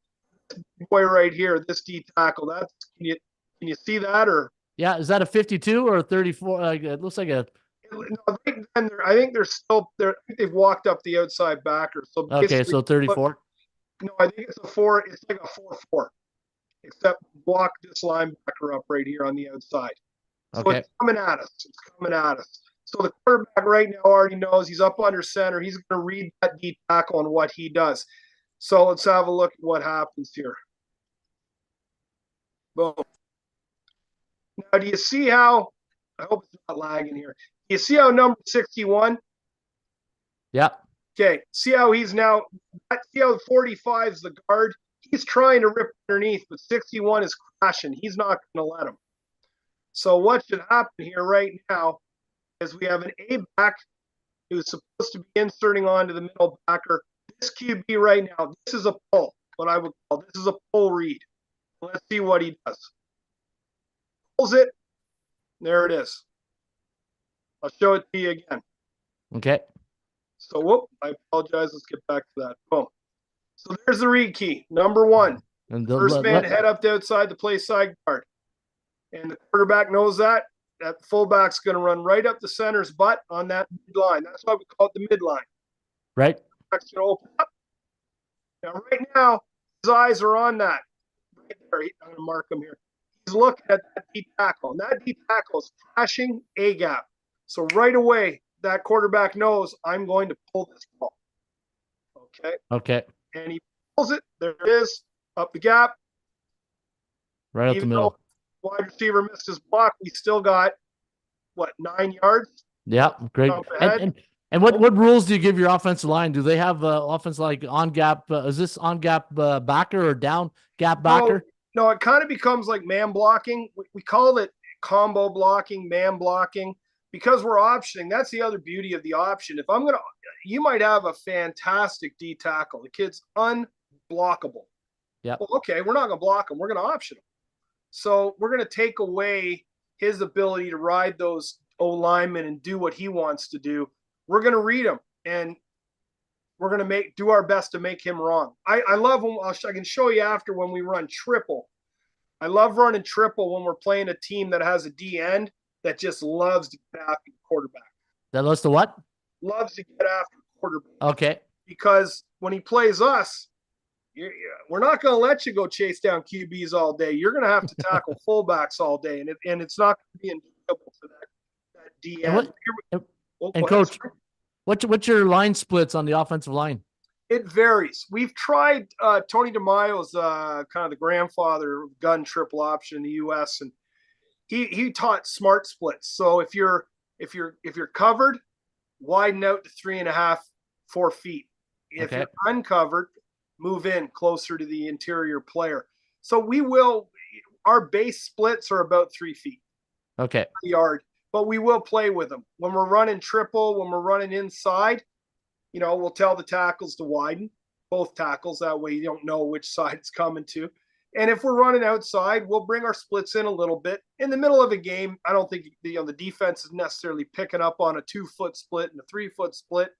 This boy right here, this D tackle. That's can you see that or? Yeah, is that a 52 or a 34? It looks like a. No, I think they're still there. I think they've walked up the outside backer. So okay, so 34. No, I think it's a 4. It's like a 4-4, except block this linebacker up right here on the outside. So okay. It's coming at us. It's coming at us. So the quarterback right now already knows he's up under center. He's going to read that D tackle and what he does. So let's have a look at what happens here. Boom. Now, do you see how? I hope it's not lagging here. You see how number 61? Yeah. Okay. See how he's now, see how 45 is the guard? He's trying to rip underneath, but 61 is crashing. He's not going to let him. So what should happen here right now is we have an A back who's supposed to be inserting onto the middle backer. This QB right now, this is a pull, what I would call. This is a pull read. Let's see what he does. Pulls it. There it is. I'll show it to you again. Okay. So, whoop, I apologize. Let's get back to that. Boom. So there's the read key. Number 1. And first man head up to outside the play side guard. And the quarterback knows that. that fullback's going to run right up the center's butt on that midline. That's why we call it the midline. Right. That's going to open up. Now, right now, his eyes are on that. Right there. I'm going to mark him here. He's looking at that D tackle, and that D tackle is flashing A gap. So right away, that quarterback knows I'm going to pull this ball. Okay. Okay. And he pulls it. There it is, up the gap. Right up the middle. Wide receiver missed his block. We still got, 9 yards? Yeah, great. And what rules do you give your offensive line? Do they have offense like on gap? Is this on gap backer or down gap backer? No, it kind of becomes like man blocking. We call it combo blocking, man blocking, because we're optioning. That's the other beauty of the option. You might have a fantastic D tackle. The kid's unblockable. Yeah. Well, okay, we're not going to block him. We're going to option him. So we're going to take away his ability to ride those O linemen and do what he wants to do. We're going to read him, and we're going to do our best to make him wrong. I love when I can show you after when we run triple. I love running triple when we're playing a team that has a D end that just loves to get after the quarterback. That loves to what? Loves to get after the quarterback. Okay. Because when he plays us, we're not going to let you go chase down QBs all day. You're going to have to tackle fullbacks all day, and it's not going to be enjoyable for that D end. And Coach, what's your line splits on the offensive line? It varies. We've tried Tony DeMaio's kind of the grandfather of gun triple option in the U.S. and he taught smart splits. So if you're covered, widen out to 3.5, 4 feet. If you're uncovered, move in closer to the interior player. So our base splits are about 3 feet. Okay. Yard, but we will play with them. When we're running triple, when we're running inside, we'll tell the tackles to widen, both tackles. That way you don't know which side it's coming to. And if we're running outside, we'll bring our splits in a little bit. In the middle of a game, I don't think the defense is necessarily picking up on a 2-foot split and a 3-foot split.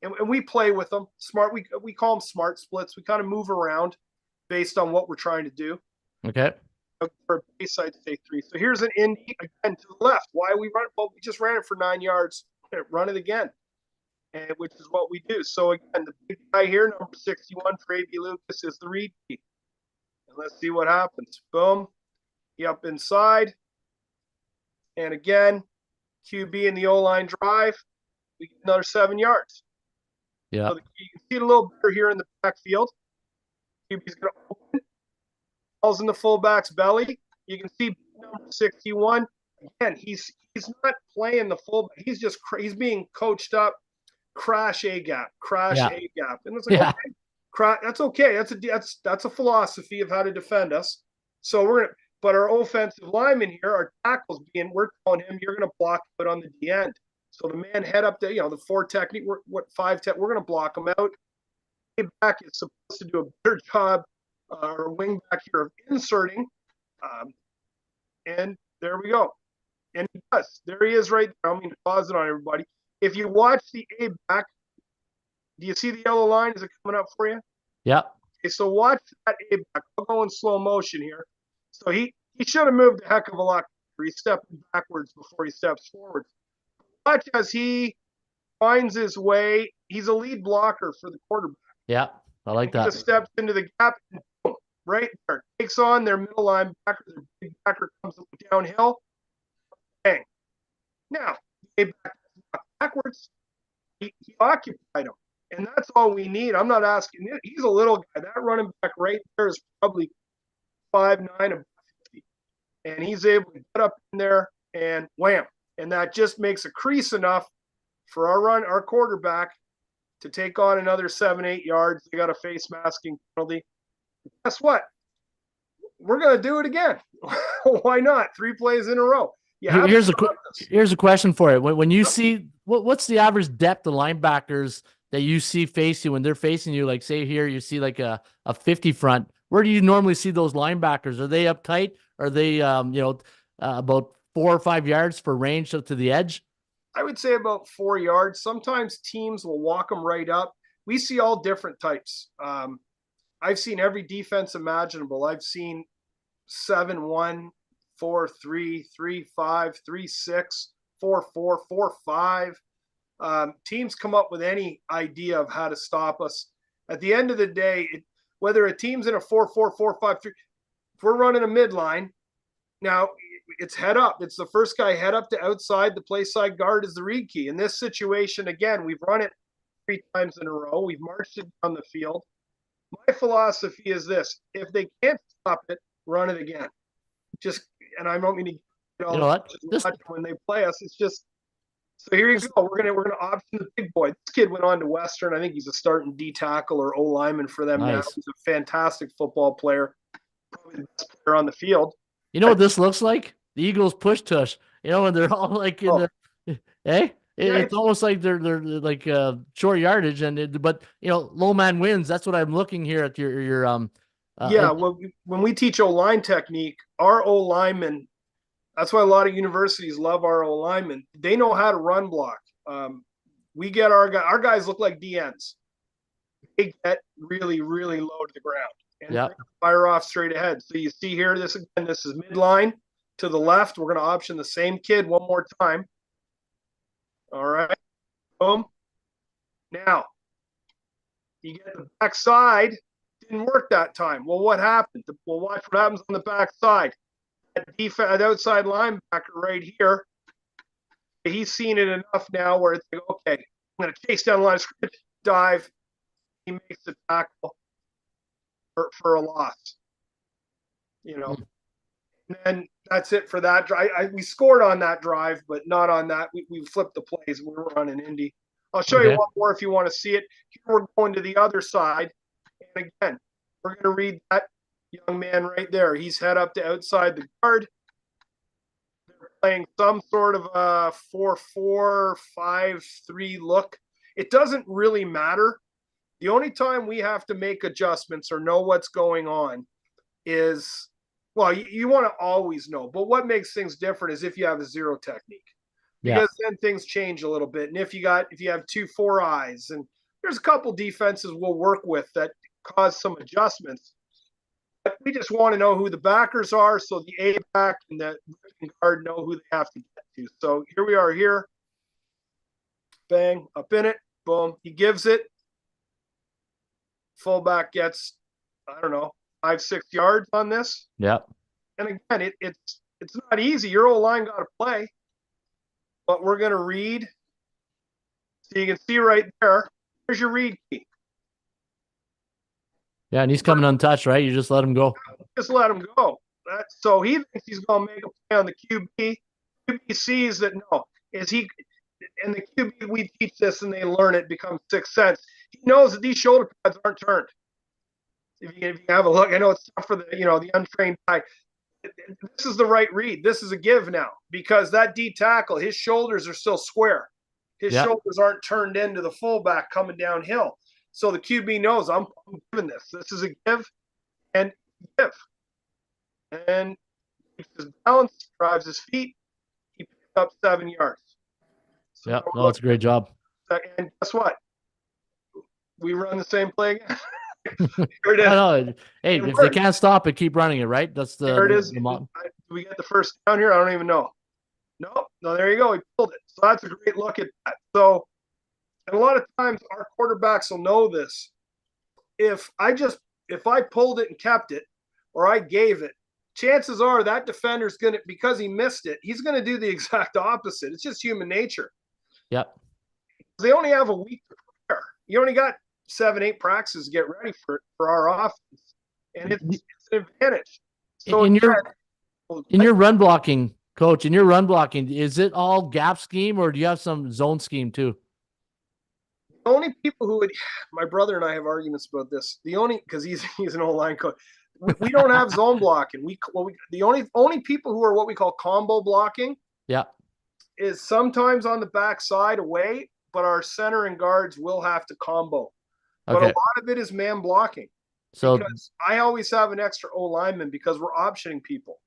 And we play with them. Smart. We call them smart splits. We kind of move around based on what we're trying to do. Okay. For base, I'd say 3. So here's an Indy again to the left. Why we run? Well, we just ran it for 9 yards. Run it again. And which is what we do. So again, the big guy here, number 61 for AB Lucas, is the read. And let's see what happens. Boom. He up inside. And again, QB in the O-line drive. We get another 7 yards. Yeah. So you can see it a little better here in the backfield. QB's going to open. Ball's in the fullback's belly. You can see number 61. Again, he's not playing the fullback. He's being coached up. Crash A gap, A gap, and it's like, okay, that's okay. That's a philosophy of how to defend us. So but our offensive lineman here, our tackles we're telling him you're gonna block it on the D end. So the man head up there, the 4 technique, 5 tech, we're gonna block him out. A back is supposed to do a better job, or wing back here of inserting, and there we go. And he does. There he is right there. I mean, pause it on everybody. If you watch the A back, do you see the yellow line? Is it coming up for you? Yeah. Okay, so watch that A back. I'll go in slow motion here. So he should have moved a heck of a lot. He's stepping backwards before he steps forward. Watch as he finds his way. He's a lead blocker for the quarterback. Yeah, I like that. He just steps into the gap and boom, right there. Takes on their middle linebacker. Their big backer comes downhill. Bang. Now, A back backwards, he occupied him. And that's all we need. I'm not asking. He's a little guy. That running back right there is probably 5'9", about 50. And he's able to get up in there and wham. And that just makes a crease enough for our quarterback to take on another 7-8 yards. They got a face masking penalty. Guess what? We're going to do it again. Why not? 3 plays in a row. Here's a question for you. When you see what's the average depth of linebackers that you see face you when they're facing you? Like say here, you see like a 50 front. Where do you normally see those linebackers? Are they up tight? Are they about 4 or 5 yards for range to the edge? I would say about 4 yards. Sometimes teams will walk them right up. We see all different types. I've seen every defense imaginable. I've seen 7-1, 4-3, 3-5, 3-6, 4-4, 4-5. Teams come up with any idea of how to stop us. At the end of the day, whether a team's in a 4-4, 4-5-3, if we're running a midline, now it's head up. It's the first guy head up to outside. The play side guard is the read key. In this situation, again, we've run it 3 times in a row. We've marched it down the field. My philosophy is this: if they can't stop it, run it again. And I don't mean to You know what? when they play us. It's just so here you go. We're gonna option the big boy. This kid went on to Western. I think he's a starting D tackle or O lineman for them now. He's a fantastic football player, probably the best player on the field. You know what this looks like? The Eagles push tush. You know, when they're all like in the it's almost like they're like short yardage, but you know, low man wins. That's what I'm looking here at your well, when we teach O-line technique, our O-linemen, that's why a lot of universities love our O-linemen. They know how to run block. We get our guys look like DNs. They get really, really low to the ground and fire off straight ahead. So you see here, this is midline to the left. We're going to option the same kid one more time. All right. Boom. Now, you get the backside. Didn't work that time. Well, what happened? Well, watch what happens on the backside. That outside linebacker right here, he's seen it enough now where it's like, okay, I'm going to chase down the line of scrimmage, dive. He makes the tackle for a loss. You know, and then that's it for that drive. We scored on that drive, but not on that. We flipped the plays. We were running Indy. I'll show you one more if you want to see it. Here we're going to the other side. And again, we're going to read that young man right there. He's head up to outside the guard. They're playing some sort of a 4-4, 5-3 look. It doesn't really matter. The only time we have to make adjustments or know what's going on is, well, you want to always know. But what makes things different is if you have a zero technique. Because then things change a little bit. And if you have 2-4 eyes, and there's a couple defenses we'll work with that cause some adjustments. But we just want to know who the backers are, so the A-back and the guard know who they have to get to. So here we are here. Bang, up in it. Boom. He gives it. Fullback gets, I don't know, 5-6 yards on this. Yep. And again, it's not easy. Your O-line got to play. But we're going to read. So you can see right there. Here's your read key. Yeah, and he's coming untouched, right? You just let him go. Just let him go. So he thinks he's going to make a play on the QB. QB sees that no. And the QB, we teach this and they learn it, becomes sixth sense. He knows that these shoulder pads aren't turned. If you have a look, I know it's tough for the untrained guy. This is the right read. This is a give now because that D tackle, his shoulders are still square. His shoulders aren't turned into the fullback coming downhill. So the QB knows I'm giving this. This is a give and give. And keeps his balance, drives his feet. He picks up 7 yards. So that's a great job. And guess what? We run the same play again. Here it is. Hey, if they can't stop it, keep running it, right? That's Here it is. Do we get the first down here? I don't even know. No, there you go. He pulled it. So that's a great look at that. So, and a lot of times our quarterbacks will know this. If I pulled it and kept it, or I gave it, chances are that defender's going to, because he missed it, he's going to do the exact opposite. It's just human nature. Yep. They only have a week to prepare. You only got 7-8 practices to get ready for our offense, and it's an advantage. So in your run blocking, coach, is it all gap scheme or do you have some zone scheme too? The only people who my brother and I have arguments about this. Because he's an O-line coach. We don't have zone blocking. The only people who are what we call combo blocking. Yeah. Is sometimes on the backside away, but our center and guards will have to combo. But a lot of it is man blocking. So because I always have an extra O-lineman because we're optioning people.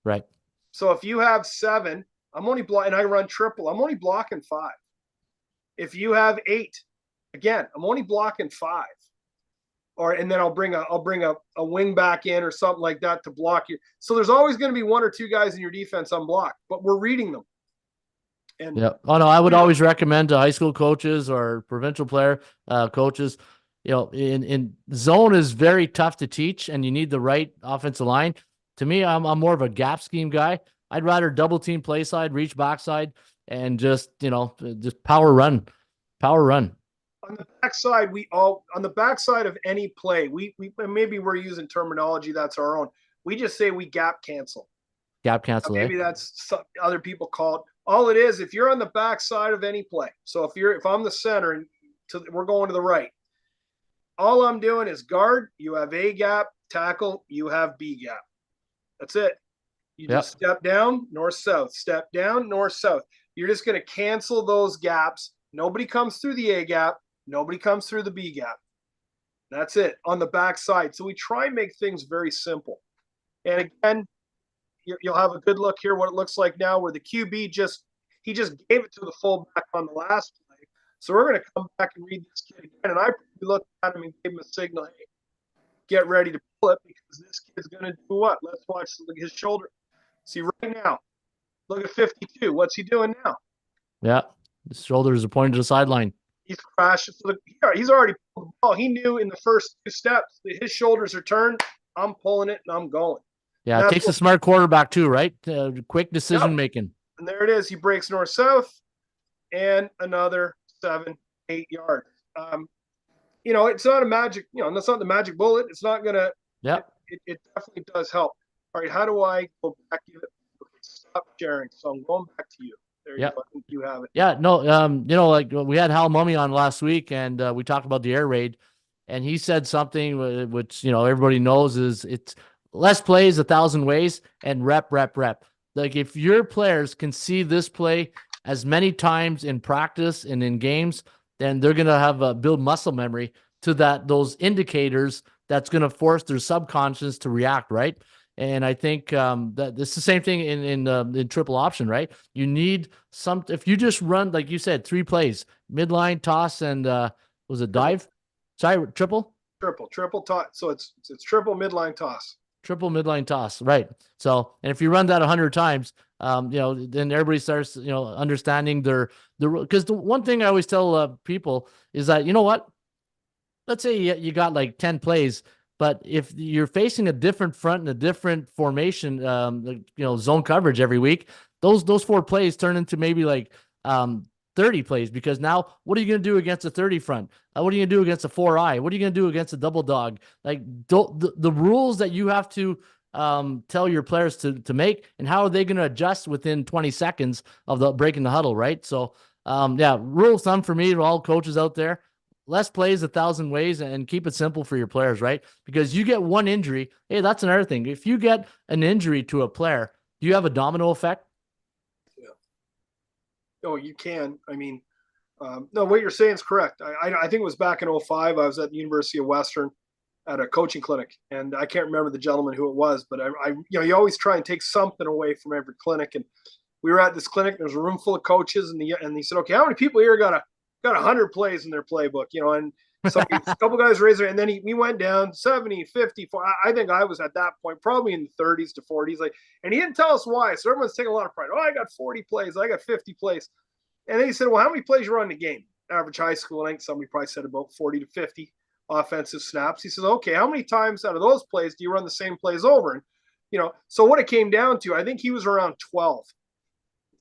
Right. So if you have 7, I'm only blocking, and I run triple, I'm only blocking 5. If you have 8, again, I'm only blocking 5. and then I'll bring a wing back in or something like that to block you. So there's always going to be one or two guys in your defense unblocked, but we're reading them. And yeah. Oh no, I would always recommend to high school coaches or provincial player coaches, in zone is very tough to teach, and you need the right offensive line. To me, I'm more of a gap scheme guy. I'd rather double team play side, reach backside, and just power run. On the backside, on the backside of any play, we maybe we're using terminology that's our own. We just say we gap cancel. Gap cancel. Maybe that's other people call it. All it is, if you're on the backside of any play. So if I'm the center and we're going to the right, all I'm doing is guard. You have A gap, tackle. You have B gap. That's it. You just step down, north, south, step down, north, south. You're just going to cancel those gaps. Nobody comes through the A gap. Nobody comes through the B gap. That's it on the backside. So we try and make things very simple. And again, you'll have a good look here what it looks like now where the QB just gave it to the fullback on the last play. So we're going to come back and read this kid again. And I looked at him and gave him a signal, hey, get ready to pull it because this kid's going to do what? Let's watch his shoulder. See, right now, look at 52. What's he doing now? Yeah, his shoulders are pointing to the sideline. He's crashing. He's already pulled the ball. He knew in the first two steps that his shoulders are turned. I'm pulling it and I'm going. Yeah, it takes a smart quarterback too, right? Quick decision making. And there it is. He breaks north-south and another 7-8 yards. It's not a magic, that's not the magic bullet. It's not going to, it definitely does help. All right, how do I go back? Stop sharing. So I'm going back to you. There you go. I think you have it. Yeah, no, like we had Hal Mummy on last week and we talked about the air raid and he said something which, everybody knows is it's less plays 1,000 ways and rep. Like if your players can see this play as many times in practice and in games, then they're going to have build muscle memory to those indicators that's going to force their subconscious to react, right? And I think that this is the same thing in triple option, right? You need if you just run, like you said, 3 plays, midline, toss, and was it dive? Sorry, triple? Triple toss. So it's triple midline toss. Triple midline toss, right? So, and if you run that 100 times, then everybody starts, understanding because the one thing I always tell people is that, what? Let's say you got like 10 plays, but if you're facing a different front and a different formation, zone coverage every week, those 4 plays turn into maybe like 30 plays because now what are you going to do against a 30 front? What are you going to do against a 4-eye? What are you going to do against a double dog? Like the rules that you have to tell your players to make and how are they going to adjust within 20 seconds of breaking the huddle, right? So, rule of thumb for me to all coaches out there, less plays 1,000 ways and keep it simple for your players, right? Because you get one injury. Hey, that's another thing. If you get an injury to a player, do you have a domino effect? Oh, you can. I mean, no, what you're saying is correct. I think it was back in 2005. I was at the University of Western at a coaching clinic, and I can't remember the gentleman who it was, but you always try and take something away from every clinic. And we were at this clinic. There was a room full of coaches, and he said, "Okay, how many people here got 100 plays in their playbook?" And a couple guys raised their, and then we went down 70, 50. I think I was at that point probably in the 30s to 40s. And he didn't tell us why. So everyone's taking a lot of pride. Oh, I got 40 plays. I got 50 plays. And then he said, well, how many plays you run in a game? Average high school, I think somebody probably said about 40 to 50 offensive snaps. He says, okay, how many times out of those plays do you run the same plays over? And, so what it came down to, I think he was around 12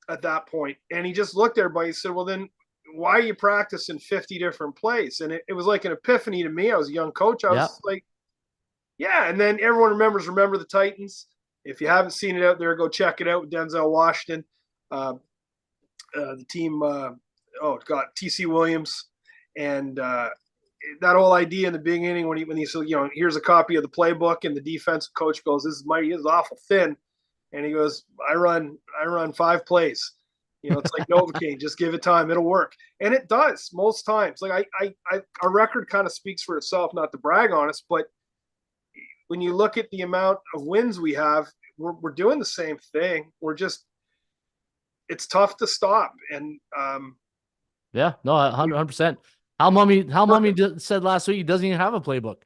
at that point. And he just looked at everybody and said, well, then why are you practicing 50 different plays? And it was like an epiphany to me. I was a young coach. I was like, yeah. And then everyone remember the Titans. If you haven't seen it out there, go check it out with Denzel Washington. The team, TC Williams. And that whole idea in the beginning when he said, here's a copy of the playbook, and the defensive coach goes, this is awful thin. And he goes, I run 5 plays. It's like Novocaine, just give it time. It'll work. And it does most times. Like our record kind of speaks for itself, not to brag on us, but when you look at the amount of wins we have, we're doing the same thing. It's tough to stop. And 100%. Hal Mummy said last week he doesn't even have a playbook.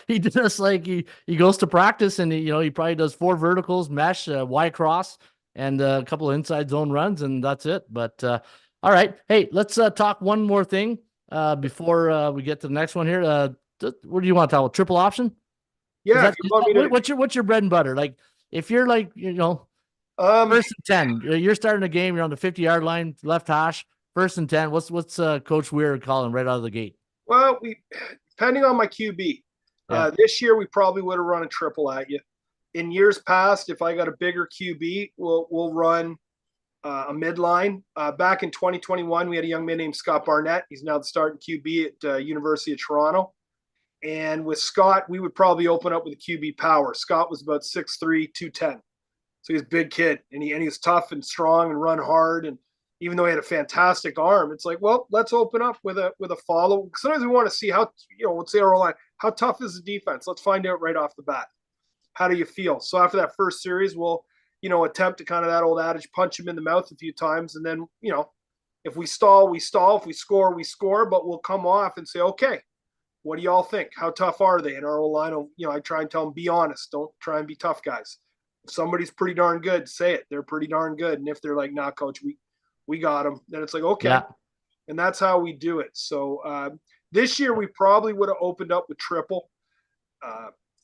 He did us like he goes to practice and he probably does 4 verticals, mesh, Y cross, and a couple of inside zone runs, and that's it. But all right, hey, let's talk one more thing before we get to the next one here. What do you want to talk about? Triple option? Yeah, if you want me to, What's your bread and butter? Like if you're like first and 10, you're starting a game, you're on the 50-yard line, left hash, first and 10. What's Coach Weir calling right out of the gate? well, depending on my QB, this year we probably would have run a triple at you. In years past, if I got a bigger QB, we'll run a midline. Back in 2021, we had a young man named Scott Barnett. He's now the starting QB at University of Toronto. And with Scott, we would probably open up with a QB power. Scott was about 6'3", 210. So he's a big kid, and he was tough and strong and run hard. And even though he had a fantastic arm, it's like, well, let's open up with a follow. Sometimes we want to see how, let's say our line, how tough is the defense? Let's find out right off the bat. How do you feel? So after that first series, we'll, attempt to kind of that old adage, punch him in the mouth a few times. And then, if we stall, we stall. If we score, we score. But we'll come off and say, okay, what do y'all think? How tough are they? And our old line, I try and tell them, be honest. Don't try and be tough guys. If somebody's pretty darn good, say it. They're pretty darn good. And if they're like, nah, coach, we got them, then it's like, okay. Yeah. And that's how we do it. So this year we probably would have opened up with triple.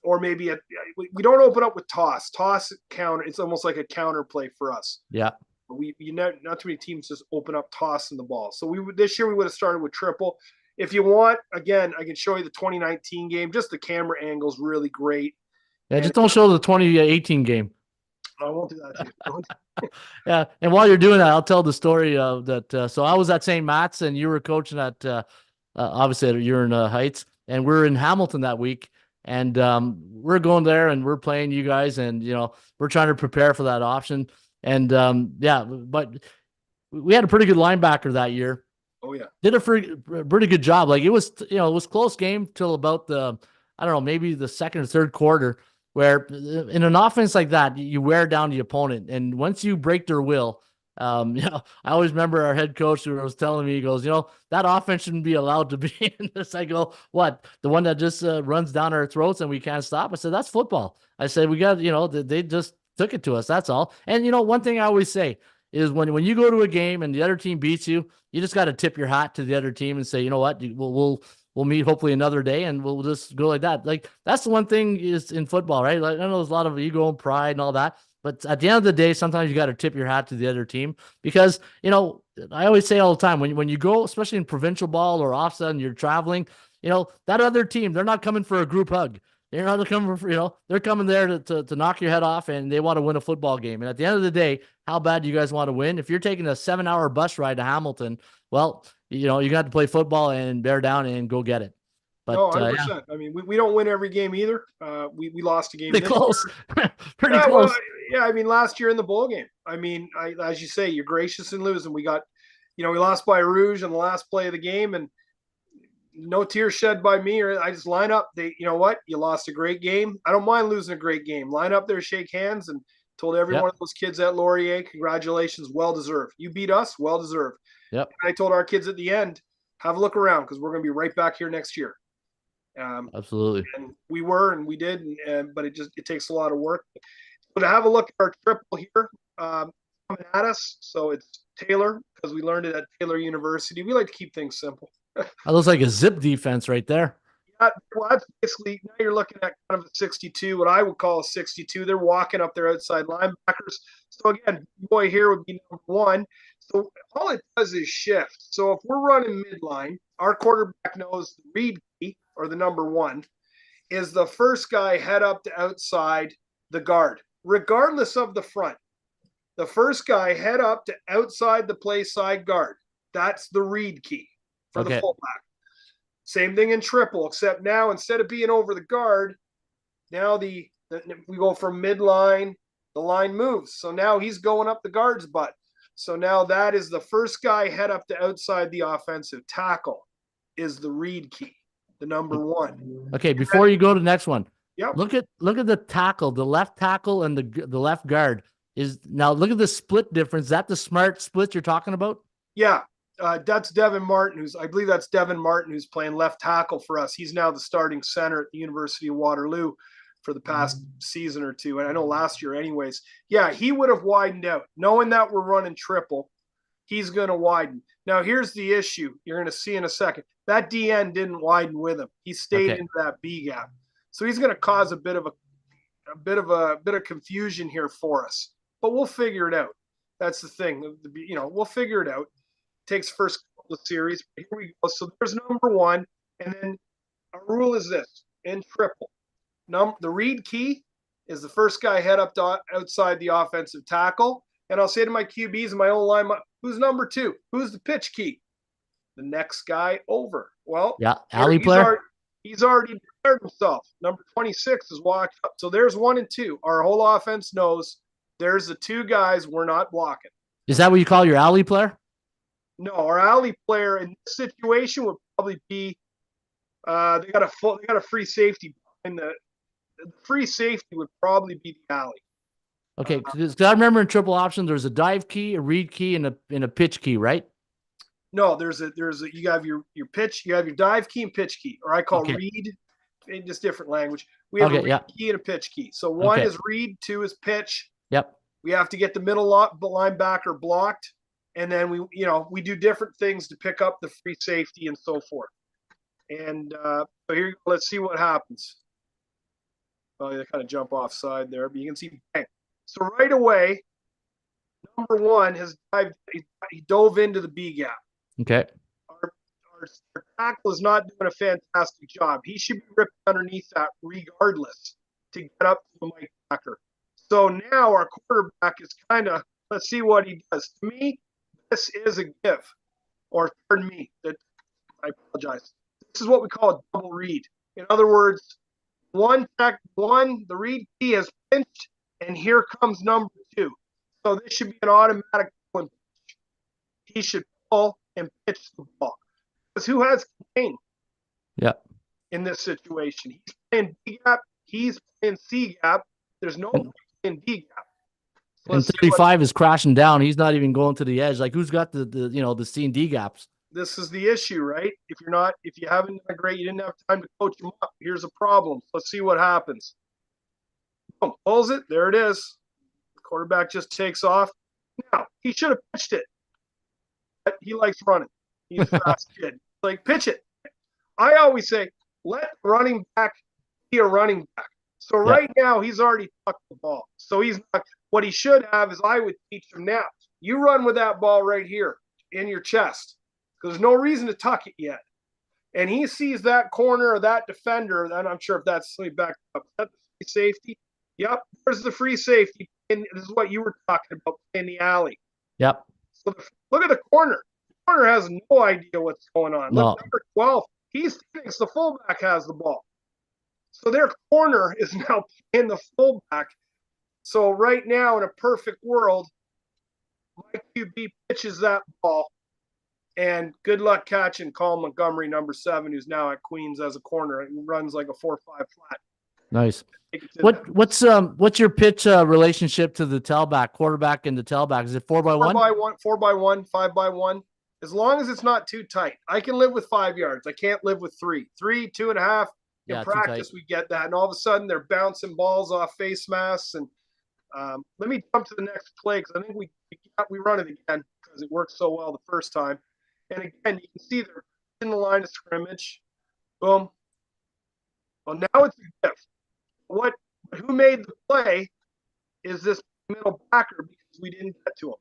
Or maybe we don't open up with toss. Toss counter. It's almost like a counter play for us. Yeah. Not too many teams just open up tossing the ball. So this year we would have started with triple. If you want, again, I can show you the 2019 game. Just the camera angle is really great. Yeah, just don't show the 2018 game. I won't do that. Yeah, and while you're doing that, I'll tell the story of that. So I was at St. Matt's, and you were coaching at obviously you're in Heights, and we're in Hamilton that week. And we're going there and we're playing you guys, and we're trying to prepare for that option. And but we had a pretty good linebacker that year. Oh yeah, did a pretty good job. Like it was close game till about maybe the second or third quarter, where in an offense like that you wear down the opponent, and once you break their will. I always remember our head coach who was telling me, he goes, that offense shouldn't be allowed to be in this. I go, what? The one that just runs down our throats and we can't stop? I said, that's football. I said, we got, they just took it to us. That's all. And, one thing I always say is when you go to a game and the other team beats you, you just got to tip your hat to the other team and say, you know what, we'll meet hopefully another day, and we'll just go like that. Like that's the one thing is in football, right? Like I know there's a lot of ego and pride and all that. But at the end of the day, sometimes you got to tip your hat to the other team because, I always say all the time, when you go, especially in provincial ball or offset and you're traveling, that other team, they're not coming for a group hug. They're not coming for, they're coming there to knock your head off, and they want to win a football game. And at the end of the day, how bad do you guys want to win? If you're taking a 7-hour bus ride to Hamilton, well, you got to play football and bear down and go get it. But, no, 100%. Yeah. I mean, we don't win every game either. We lost a game. Pretty close. Pretty close. Well, yeah, I mean, last year in the bowl game. I mean, as you say, you're gracious in losing. We got, we lost by Rouge on the last play of the game, and no tears shed by me. Or I just line up. You know what? You lost a great game. I don't mind losing a great game. Line up there, shake hands, and told every one of those kids at Laurier, congratulations, well deserved. You beat us, well deserved. Yep. And I told our kids at the end, have a look around because we're going to be right back here next year. Absolutely. And we were, and we did, but it takes a lot of work. But to have a look at our triple here coming at us. So it's Taylor, because we learned it at Taylor University. We like to keep things simple. That looks like a zip defense right there. Yeah, well, that's basically, now you're looking at kind of a 62, what I would call a 62. They're walking up their outside linebackers. So again, boy here would be number 1. So all it does is shift. So if we're running midline, our quarterback knows the read key, or the number 1, is the first guy head up to outside the guard, regardless of the front. The first guy head up to outside the play side guard. That's the read key for the fullback. Same thing in triple, except now instead of being over the guard, now we go from midline, the line moves. So now he's going up the guard's butt. So now that is the first guy head up to outside the offensive tackle is the read key, the number 1. Okay, before you go to the next one, yep. Look at the tackle, the left tackle and the left guard. Now look at the split difference. Is that the smart split you're talking about? Yeah. That's Devin Martin, I believe that's Devin Martin, who's playing left tackle for us. He's now the starting center at the University of Waterloo for the past season or two. And I know last year anyways. Yeah, he would have widened out. Knowing that we're running triple, he's going to widen. Now, here's the issue you're going to see in a second. That DN didn't widen with him. He stayed into that B gap. So he's going to cause a bit of confusion here for us. But we'll figure it out. That's the thing. We'll figure it out. Takes first couple of series. But here we go. So there's number one. And then our rule is this in triple. The read key is the first guy head up to outside the offensive tackle. And I'll say to my QBs and my own line, who's number two? Who's the pitch key? The next guy over. Well, yeah, alley player. He's already declared himself. Number 26 is walked up. So there's 1 and 2. Our whole offense knows there's the two guys we're not blocking. Is that what you call your alley player? No, our alley player in this situation would probably be they got a free safety, and the free safety would probably be the alley. Okay, because I remember in triple option there's a dive key, a read key, and a pitch key, right? No, you have your pitch, you have your dive key and pitch key, or I call read in just different language. We have a read key and a pitch key. So one is read, 2 is pitch. Yep. We have to get the middle linebacker blocked. And then we do different things to pick up the free safety and so forth. And so here, let's see what happens. Oh, they kind of jump offside there, but you can see bang. So right away, number one he dove into the B gap. Okay. Our tackle is not doing a fantastic job. He should be ripped underneath that regardless to get up to the Mike Packer. So now our quarterback is let's see what he does. To me, this is a give, or pardon me, I apologize. This is what we call a double read. In other words, the read key has pinched, and here comes number 2. So this should be an automatic pull and pitch. He should pull and pitch the ball. Because who has contain? Yeah. In this situation, he's playing B gap, he's playing C gap. There's no playing D gap. And 35 is crashing down. He's not even going to the edge. Like, who's got the C and D gaps? This is the issue, right? If you haven't done great, you didn't have time to coach him up. Here's a problem. Let's see what happens. Boom, pulls it. There it is. The quarterback just takes off. Now, he should have pitched it. But he likes running. He's a fast kid. Like, pitch it. I always say, let running back be a running back. So right now, he's already tucked the ball. So he's not. What he should have is I would teach him now. You run with that ball right here in your chest because there's no reason to tuck it yet. And he sees that corner or that defender, and I'm sure if that's back up. Is that the free safety? Yep, there's the free safety. And this is what you were talking about in the alley. Yep. So look at the corner. The corner has no idea what's going on. No. Look, number 12, he thinks the fullback has the ball. So their corner is now in the fullback. So right now, in a perfect world, my QB pitches that ball, and good luck catching Colin Montgomery, number 7, who's now at Queens as a corner. He runs like a 4-5 flat. Nice. What's your pitch relationship to the tailback, quarterback, and the tailback? Is it 4x1? 4x1, 5x1. As long as it's not too tight, I can live with 5 yards. I can't live with 3, 2.5. In practice, we get that, and all of a sudden they're bouncing balls off face masks. And let me jump to the next play because I think we run it again because it worked so well the first time. And again, you can see they're in the line of scrimmage. Boom. Well, now it's a gift. Who made the play is this middle backer because we didn't get to him.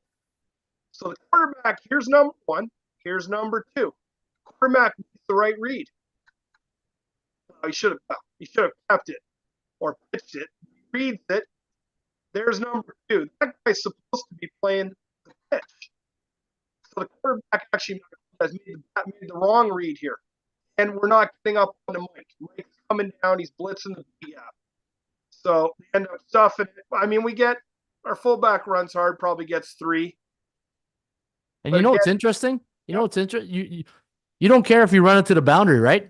So the quarterback, here's number 1, here's number 2. Quarterback makes the right read. He should have kept it or pitched it. He reads it. There's number 2. That guy's supposed to be playing the pitch. So the quarterback actually has made the wrong read here. And we're not getting up on the Mike. Mike's coming down. He's blitzing the B gap. So we end up stuffing it. I mean, we get our fullback runs hard, probably gets 3. And what's interesting? What's interesting? You don't care if you run it to the boundary, right?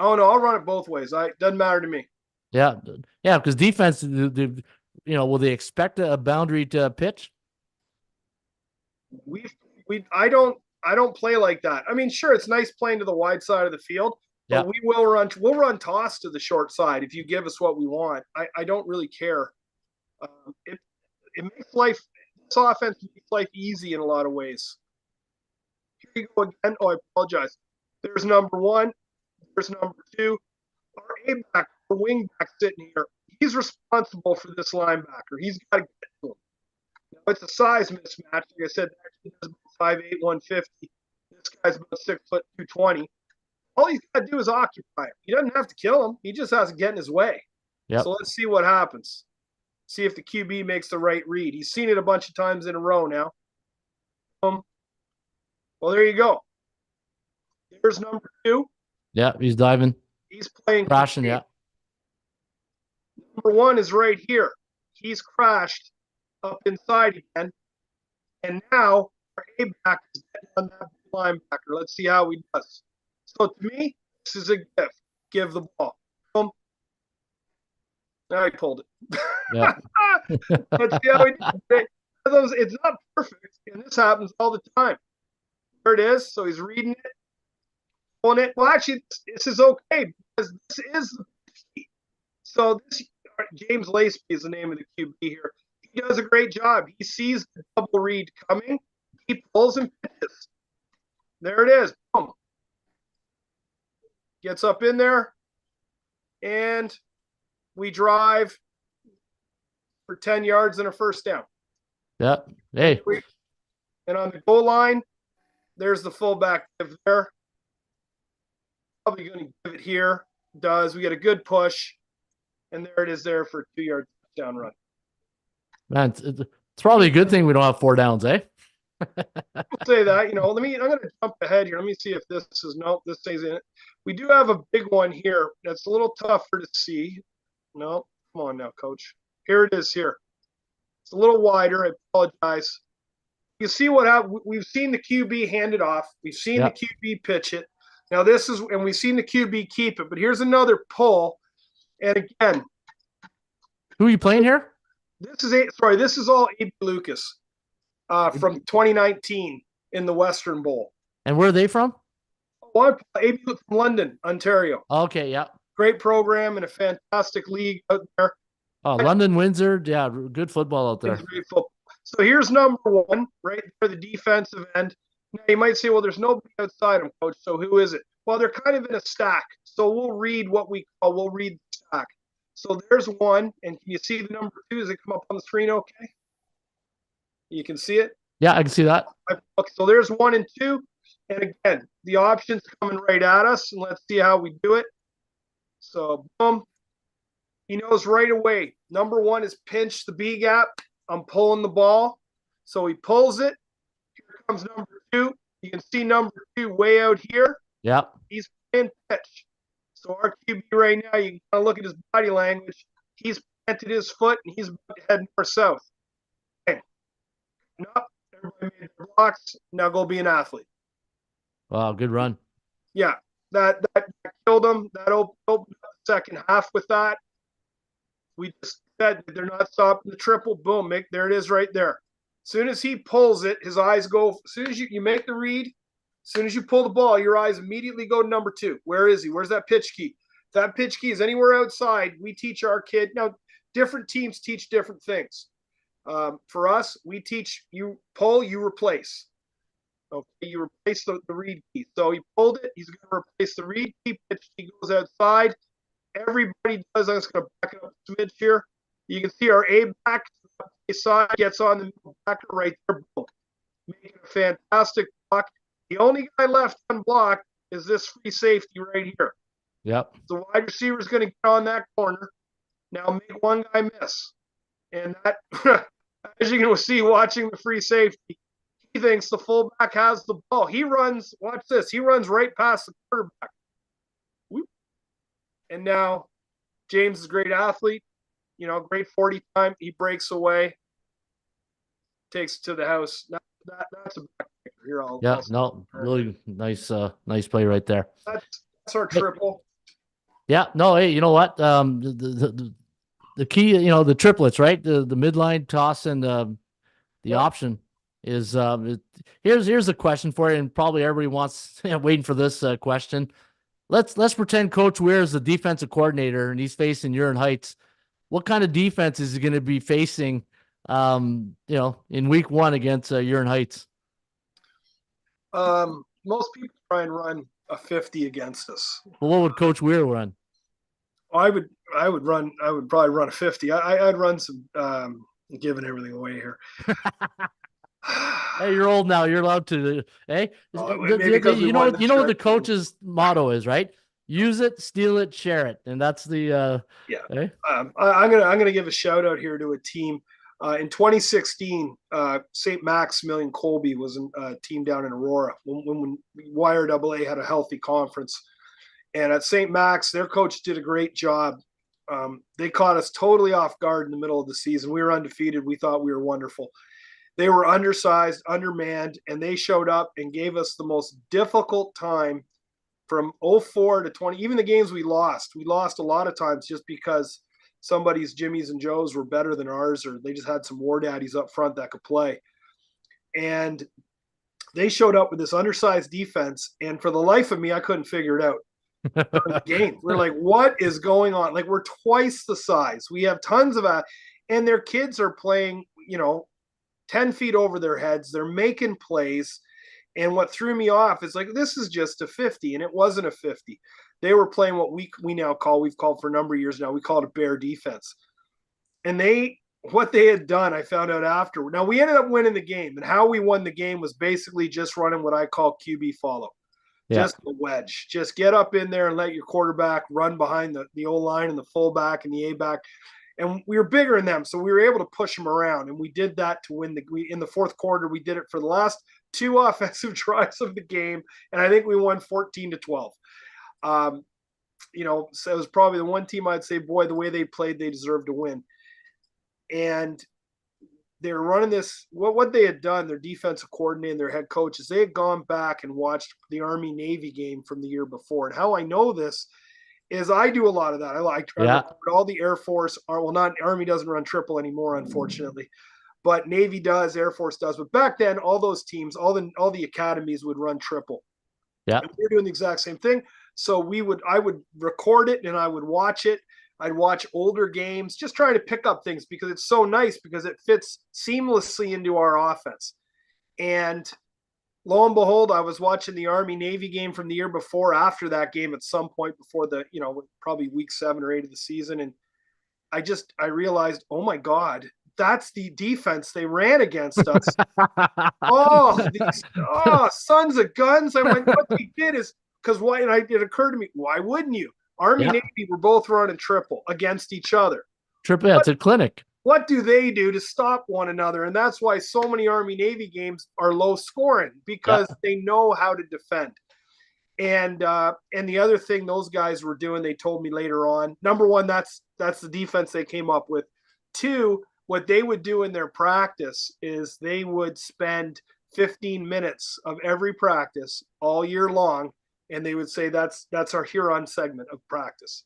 Oh, no, I'll run it both ways. Doesn't matter to me. Yeah, because defense, will they expect a boundary to pitch? I don't I don't play like that. I mean, sure, it's nice playing to the wide side of the field, Yeah. but we'll run toss to the short side if you give us what we want. I don't really care. It makes life, this offense makes life easy in a lot of ways. Here you go again. Oh, I apologize. There's number one. There's number two. Our A-back, our wing back sitting here. He's responsible for this linebacker. He's got to get to him. Now, it's a size mismatch. Like I said, actually does 5'8", 150. This guy's about 6 foot 220. All he's got to do is occupy him. He doesn't have to kill him. He just has to get in his way. Yep. So let's see what happens. See if the QB makes the right read. He's seen it a bunch of times in a row now. Well, there you go. There's number two. Yeah, he's diving. He's playing. Crashing, yeah. Number one is right here. He's crashed up inside again. And now our A-back is getting on that linebacker. Let's see how he does. So to me, this is a gift. Give the ball. Now he pulled it. Yeah. Let's see how he does it. It's not perfect, and this happens all the time. There it is. So he's reading it, pulling it. Well, actually, this is okay because this is the key. So this James Lacey is the name of the QB here. He does a great job. He sees the double read coming. He pulls and pitches. There it is. Boom. Gets up in there, and we drive for 10 yards and a first down. Yeah. Hey. And on the goal line, there's the fullback give there. Probably going to give it here. Does. We get a good push. And there it is there for a 2-yard touchdown run. Man, it's probably a good thing we don't have 4 downs, eh? I'll say that. I'm going to jump ahead here. Let me see if this is, no, this stays in it. We do have a big one here that's a little tougher to see. No, come on now, coach. Here it is here. It's a little wider. I apologize. You see what happened? We've seen the QB hand it off. We've seen the QB pitch it. Now this is, and we've seen the QB keep it. But here's another pull. And again, who are you playing here? This is all A.B. Lucas from 2019 in the Western Bowl. And where are they from? Well, A.B. from London, Ontario. Okay, yeah. Great program and a fantastic league out there. Oh, London, Windsor, yeah, good football out there. Great football. So here's number one, right there, the defensive end. Now you might say, well, there's nobody outside him, coach. So who is it? Well, they're kind of in a stack. So we'll read we'll read the stack. So there's one, and can you see the number two? Does it come up on the screen okay? You can see it? Yeah, I can see that. Okay, so there's 1 and 2. And again, the option's coming right at us, and let's see how we do it. So, boom. He knows right away. Number one is pinch the B gap. I'm pulling the ball. So he pulls it. Here comes number two. You can see number two way out here. Yeah. He's playing pitch. So our QB right now, you can kind of look at his body language. He's planted his foot, and he's about to head north-south. Okay. Up. Everybody made their blocks. Now go be an athlete. Wow, good run. Yeah. That killed him. That opened up the second half with that. We just said they're not stopping the triple. Boom. There it is right there. As soon as he pulls it, his eyes go. As soon as you make the read, as soon as you pull the ball, your eyes immediately go to number two. Where is he? Where's that pitch key? If that pitch key is anywhere outside, we teach our kid. Now, different teams teach different things. For us, we teach you pull, you replace. Okay, you replace the read key. So he pulled it. He's going to replace the read key. Pitch key goes outside. Everybody does. I'm just going to back it up a smidge here. You can see our A back side gets on the middle backer right there. Boom. Making a fantastic block. The only guy left unblocked is this free safety right here. Yep. The wide receiver is going to get on that corner. Now make one guy miss. And that, as you can see, watching the free safety, he thinks the fullback has the ball. He runs, watch this, he runs right past the quarterback. Whoop. And now James is a great athlete, great 40 time. He breaks away, takes it to the house. That's a back kicker here. Really nice play right there. That's our triple. Yeah, no, hey, you know what? The key, the triplets, right? The midline toss and the option. Here's a question for you, and probably everybody wants waiting for this question. Let's pretend Coach Weir is the defensive coordinator and he's facing Huron Heights. What kind of defense is he going to be facing, in week 1 against Huron Heights? Most people try and run a 50 against us. Well, what would Coach Weir run? I would probably run a 50. I'd run some, giving everything away here. Hey, you're old now. You're allowed to. Hey, you know what the coach's motto is, right? Use it, steal it, share it, and that's the. Yeah. Hey? I'm gonna give a shout out here to a team. In 2016, St. Maximilian Colby was a team down in Aurora when Weir AA had a healthy conference, and at St. Max, their coach did a great job. They caught us totally off guard in the middle of the season. We were undefeated. We thought we were wonderful. They were undersized, undermanned, and they showed up and gave us the most difficult time from 04 to 20. Even the games we lost a lot of times just because somebody's Jimmys and Joes were better than ours, or they just had some war daddies up front that could play. And they showed up with this undersized defense, and for the life of me, I couldn't figure it out. The game, we're like, what is going on? Like, we're twice the size. We have tons of and their kids are playing, 10 feet over their heads. They're making plays. And what threw me off is like, this is just a 50, and it wasn't a 50. They were playing what we've called for a number of years now, we call it a bear defense. And what they had done, I found out after. Now, we ended up winning the game, and how we won the game was basically just running what I call QB follow. Yeah. Just a wedge. Just get up in there and let your quarterback run behind the O-line and the fullback and the A-back. And we were bigger than them, so we were able to push them around, and we did that to win in the fourth quarter. We did it for the last 2 offensive drives of the game, and I think we won 14-12. So it was probably the one team I'd say, boy, the way they played, they deserved to win. And they were running this. What they had done, their defensive coordinator and their head coaches, they had gone back and watched the Army-Navy game from the year before. And how I know this is I do a lot of that. I record all the Air Force. Not Army doesn't run triple anymore, unfortunately, but Navy does, Air Force does. But back then, all those teams, all the academies would run triple. Yeah, and we're doing the exact same thing. So I would record it and I would watch it. I'd watch older games, just trying to pick up things because it's so nice because it fits seamlessly into our offense. And lo and behold, I was watching the Army-Navy game from the year before, after that game at some point before probably week 7 or 8 of the season. And I realized, oh my God, that's the defense they ran against us. Sons of guns. I went, what they did is, because why? And it occurred to me, why wouldn't you? Army-Navy were both running triple against each other. Triple, it's a clinic. What do they do to stop one another? And that's why so many Army-Navy games are low scoring, because they know how to defend. And the other thing those guys were doing, they told me later on, number one, that's the defense they came up with. 2, what they would do in their practice is they would spend 15 minutes of every practice all year long, and they would say that's our Huron segment of practice.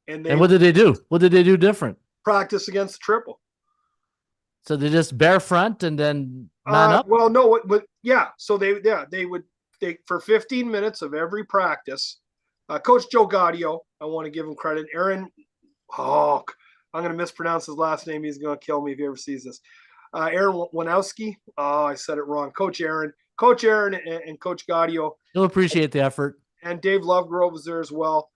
And what did they do? What did they do different? Practice against the triple. So they just bare front and then man up? Well, no, but yeah. So they would for 15 minutes of every practice. Coach Joe Gaudio, I want to give him credit. Aaron, I'm going to mispronounce his last name. He's going to kill me if he ever sees this. Aaron Wanowski. Oh, I said it wrong. Coach Aaron and Coach Gaudio. He'll appreciate the effort. And Dave Lovegrove was there as well.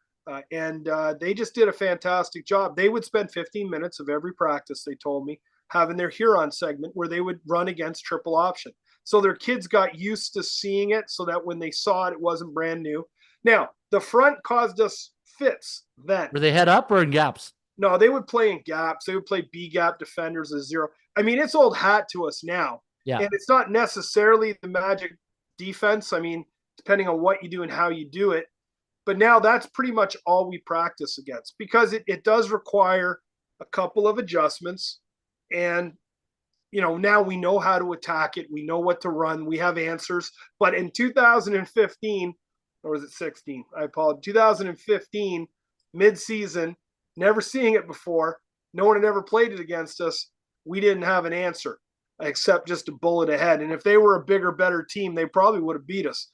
And they just did a fantastic job. They would spend 15 minutes of every practice, they told me, having their Huron segment where they would run against triple option. So their kids got used to seeing it so that when they saw it, it wasn't brand new. Now, the front caused us fits then. Were they head up or in gaps? No, they would play in gaps. They would play B gap defenders as 0. I mean, it's old hat to us now. Yeah. And it's not necessarily the magic defense. I mean, depending on what you do and how you do it. But now that's pretty much all we practice against, because it does require a couple of adjustments. And, now we know how to attack it. We know what to run. We have answers. But in 2015, or was it 16? I apologize. 2015, mid-season, never seeing it before. No one had ever played it against us. We didn't have an answer. except just a bullet ahead. And if they were a bigger, better team, they probably would have beat us,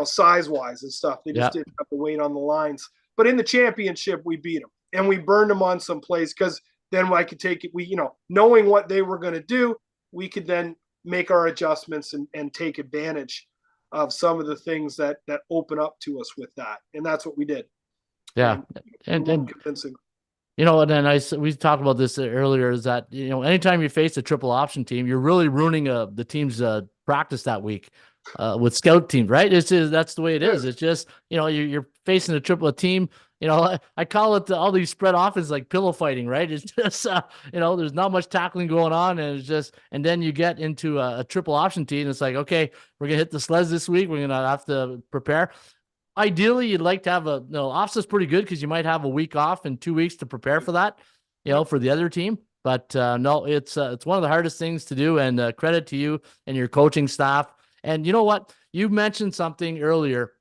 size wise and stuff. They just didn't have to wait on the lines. But in the championship, we beat them and we burned them on some plays because then I could take it. Knowing what they were going to do, we could then make our adjustments and take advantage of some of the things that open up to us with that. And that's what we did. Yeah. And convincing. And then we talked about this earlier, is that, anytime you face a triple option team, you're really ruining the team's practice that week with scout teams, right? That's the way it is. It's just, you're facing a team. I call it all these spread offense like pillow fighting, right? It's just, there's not much tackling going on, and then you get into a triple option team. And it's like, okay, we're gonna hit the sleds this week. We're gonna have to prepare. Ideally, you'd like to have offset's pretty good because you might have a week off and 2 weeks to prepare for that, for the other team. But no, it's one of the hardest things to do, and credit to you and your coaching staff. And you know what? You mentioned something earlier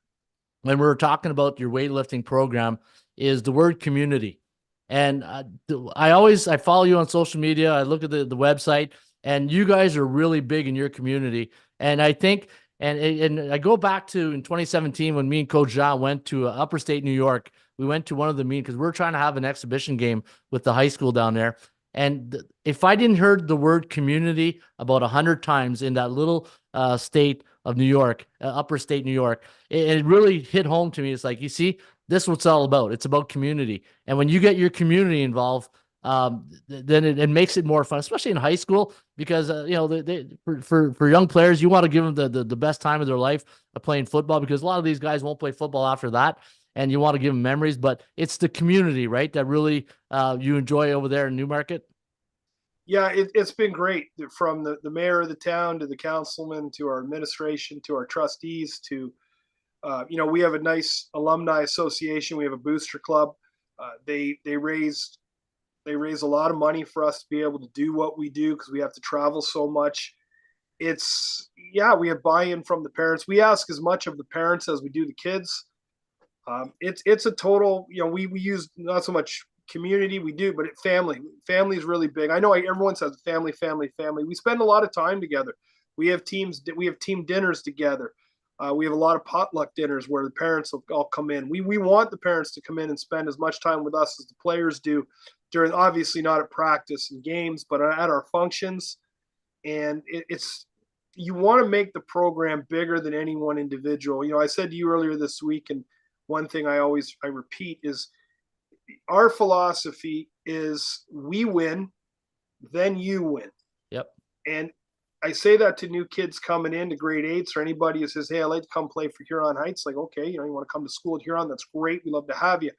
when we were talking about your weightlifting program, is the word community. And I follow you on social media. I look at the website, and you guys are really big in your community. And I think, and I go back to in 2017 when me and Coach Jean went to Upper State New York. We went to one of the meetings because we're trying to have an exhibition game with the high school down there. And if I didn't heard the word community about 100 times in that little state of New York, Upper State New York, it really hit home to me. It's like, you see, this is what it's all about. It's about community. And when you get your community involved, then it makes it more fun, especially in high school, because for young players, you want to give them the best time of their life of playing football, because a lot of these guys won't play football after that, and you want to give them memories. But it's the community, right, that really you enjoy over there in Newmarket. Yeah, it's been great, from the mayor of the town to the councilman to our administration to our trustees to we have a nice alumni association. We have a booster club. They raise a lot of money for us to be able to do what we do, because we have to travel so much. We have buy-in from the parents. We ask as much of the parents as we do the kids. It's a total, we use not so much community we do, but family is really big. I know everyone says family. We spend a lot of time together. We have team dinners together. We have a lot of potluck dinners where the parents will all come in. We want the parents to come in and spend as much time with us as the players do, during, obviously not at practice and games, but at our functions. And you want to make the program bigger than any one individual. I said to you earlier this week, and one thing I repeat is, our philosophy is we win, then you win. Yep. And I say that to new kids coming into grade 8s, or anybody who says, hey, I'd like to come play for Huron Heights. Like, okay, you want to come to school at Huron? That's great. We love to have you.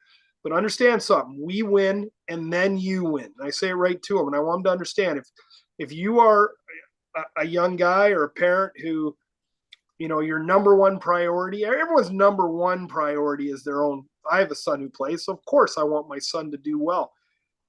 But understand something. We win, and then you win. And I say it right to them. And I want them to understand, if you are a young guy or a parent who, your number one priority, everyone's number one priority is their own. I have a son who plays, so of course I want my son to do well.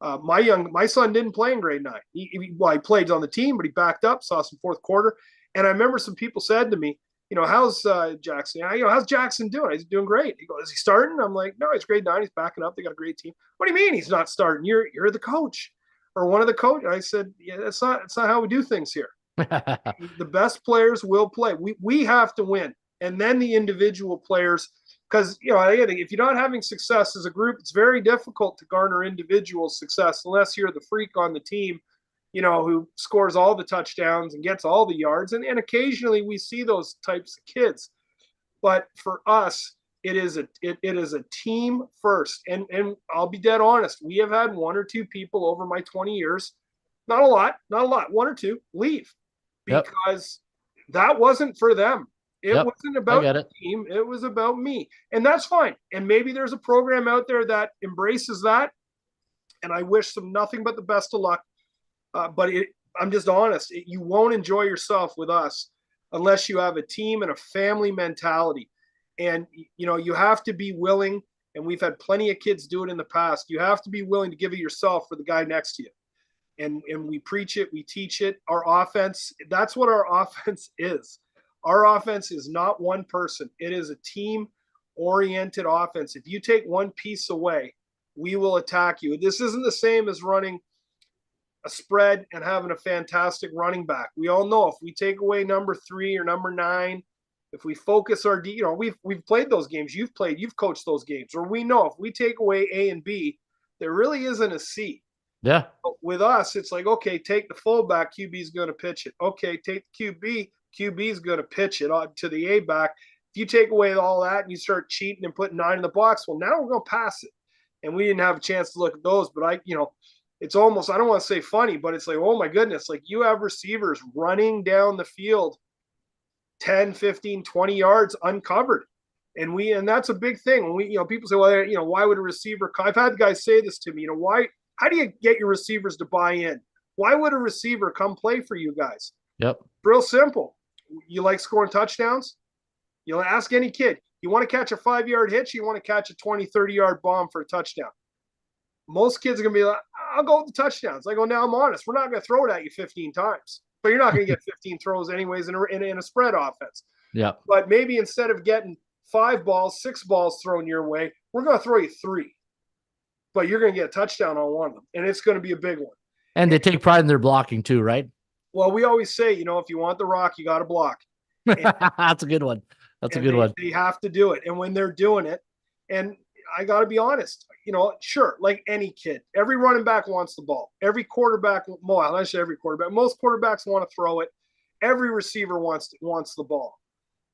My son didn't play in grade 9. He played on the team, but he backed up, saw some fourth quarter. And I remember some people said to me, how's Jackson? How's Jackson doing? He's doing great. He goes, is he starting? I'm like, no, he's grade 9. He's backing up. They got a great team. What do you mean he's not starting? You're the coach, or one of the coaches. I said, yeah, that's not how we do things here. The best players will play. We have to win, and then the individual players. Because, if you're not having success as a group, it's very difficult to garner individual success unless you're the freak on the team, who scores all the touchdowns and gets all the yards. And occasionally we see those types of kids. But for us, it is a team first. And I'll be dead honest. We have had 1 or 2 people over my 20 years, not a lot, 1 or 2, leave because that wasn't for them. It wasn't about the team. It was about me. And that's fine. And maybe there's a program out there that embraces that. And I wish them nothing but the best of luck. But I'm just honest. You won't enjoy yourself with us unless you have a team and a family mentality. And, you have to be willing, and we've had plenty of kids do it in the past. You have to be willing to give it yourself for the guy next to you. And we preach it. We teach it. Our offense, that's what our offense is. Our offense is not one person. It is a team-oriented offense. If you take one piece away, we will attack you. This isn't the same as running a spread and having a fantastic running back. We all know if we take away number 3 or number 9, if we focus our D, we've played those games. You've coached those games, or we know if we take away A and B, there really isn't a C. Yeah. But with us, it's like, okay, take the fullback, QB's going to pitch it. Okay, take the QB's going to pitch it to the A back. If you take away all that and you start cheating and putting 9 in the box, well, now we're going to pass it. And we didn't have a chance to look at those, but it's almost, I don't want to say funny, but it's like, oh my goodness, like you have receivers running down the field 10, 15, 20 yards uncovered. And that's a big thing. When people say, well, why would a receiver, I've had guys say this to me, how do you get your receivers to buy in? Why would a receiver come play for you guys? Yep. Real simple. You like scoring touchdowns? Ask any kid. You want to catch a 5-yard hitch? You want to catch a 20, 30-yard bomb for a touchdown? Most kids are going to be like, I'll go with the touchdowns. I go, now I'm honest. We're not going to throw it at you 15 times. But you're not going to get 15 throws anyways in a spread offense. Yeah. But maybe instead of getting 5 balls, 6 balls thrown your way, we're going to throw you 3. But you're going to get a touchdown on one of them, and it's going to be a big one. And they take pride in their blocking too, right? Well, we always say, if you want the rock, you got to block. That's a good one. That's a good one. They have to do it. And when they're doing it, and I got to be honest, sure, like any kid, every running back wants the ball. Every quarterback, well, I say every quarterback, most quarterbacks want to throw it. Every receiver wants the ball.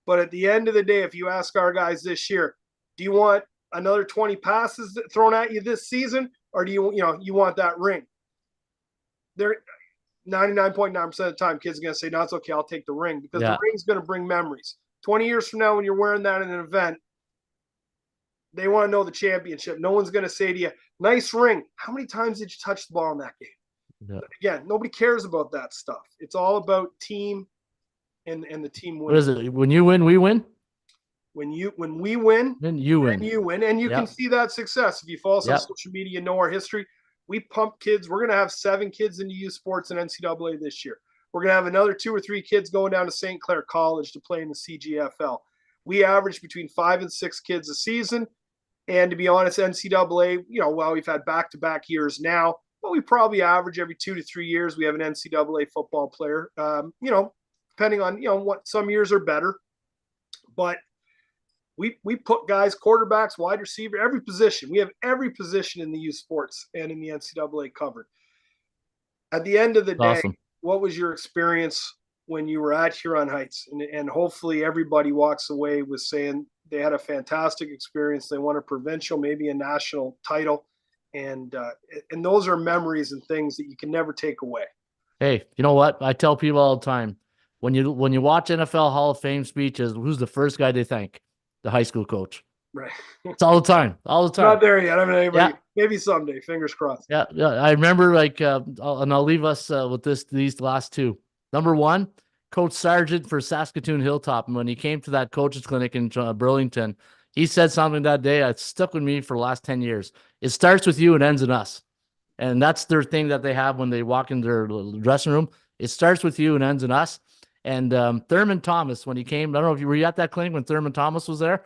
But at the end of the day, if you ask our guys this year, do you want another 20 passes thrown at you this season, or do you want that ring? They're 99.9% of the time, kids are going to say, no, it's okay, I'll take the ring, because the ring's going to bring memories. 20 years from now, when you're wearing that in an event, they want to know the championship. No one's going to say to you, nice ring. How many times did you touch the ball in that game? Yeah. Again, nobody cares about that stuff. It's all about team and the team win. What is it? When you win, we win? When we win, then you win. And you win. And you can see that success. If you follow us on social media, you know our history. We pump kids. We're going to have 7 kids into youth sports in NCAA this year. We're going to have another 2 or 3 kids going down to St. Clair College to play in the CGFL. We average between 5 and 6 kids a season. And to be honest, NCAA, we've had back-to-back years now, but we probably average every 2 to 3 years we have an NCAA football player, depending on, what some years are better. But we put guys, quarterbacks, wide receiver, every position. We have every position in the youth sports and in the NCAA covered. At the end of the day, what was your experience when you were at Huron Heights? And hopefully everybody walks away with saying they had a fantastic experience. They won a provincial, maybe a national title. And those are memories and things that you can never take away. Hey, you know what? I tell people all the time, when you watch NFL Hall of Fame speeches, who's the first guy they thank? The high school coach. Right. It's all the time. All the time. Not there yet. I mean, maybe someday. Fingers crossed. Yeah. I remember I'll leave us with these last 2. Number 1, Coach Sargent for Saskatoon Hilltop. And when he came to that coaches clinic in Burlington, he said something that day that stuck with me for the last 10 years. It starts with you and ends in us. And that's their thing that they have when they walk in their dressing room. It starts with you and ends in us. And Thurman Thomas, when he came, I don't know if you were at that clinic when Thurman Thomas was there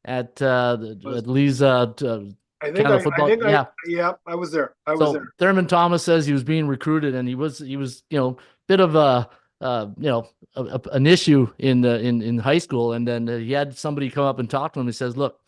at Lee's I was there. I was there. Thurman Thomas says he was being recruited, and he was bit of an issue in high school, and then he had somebody come up and talk to him. He says, "Look,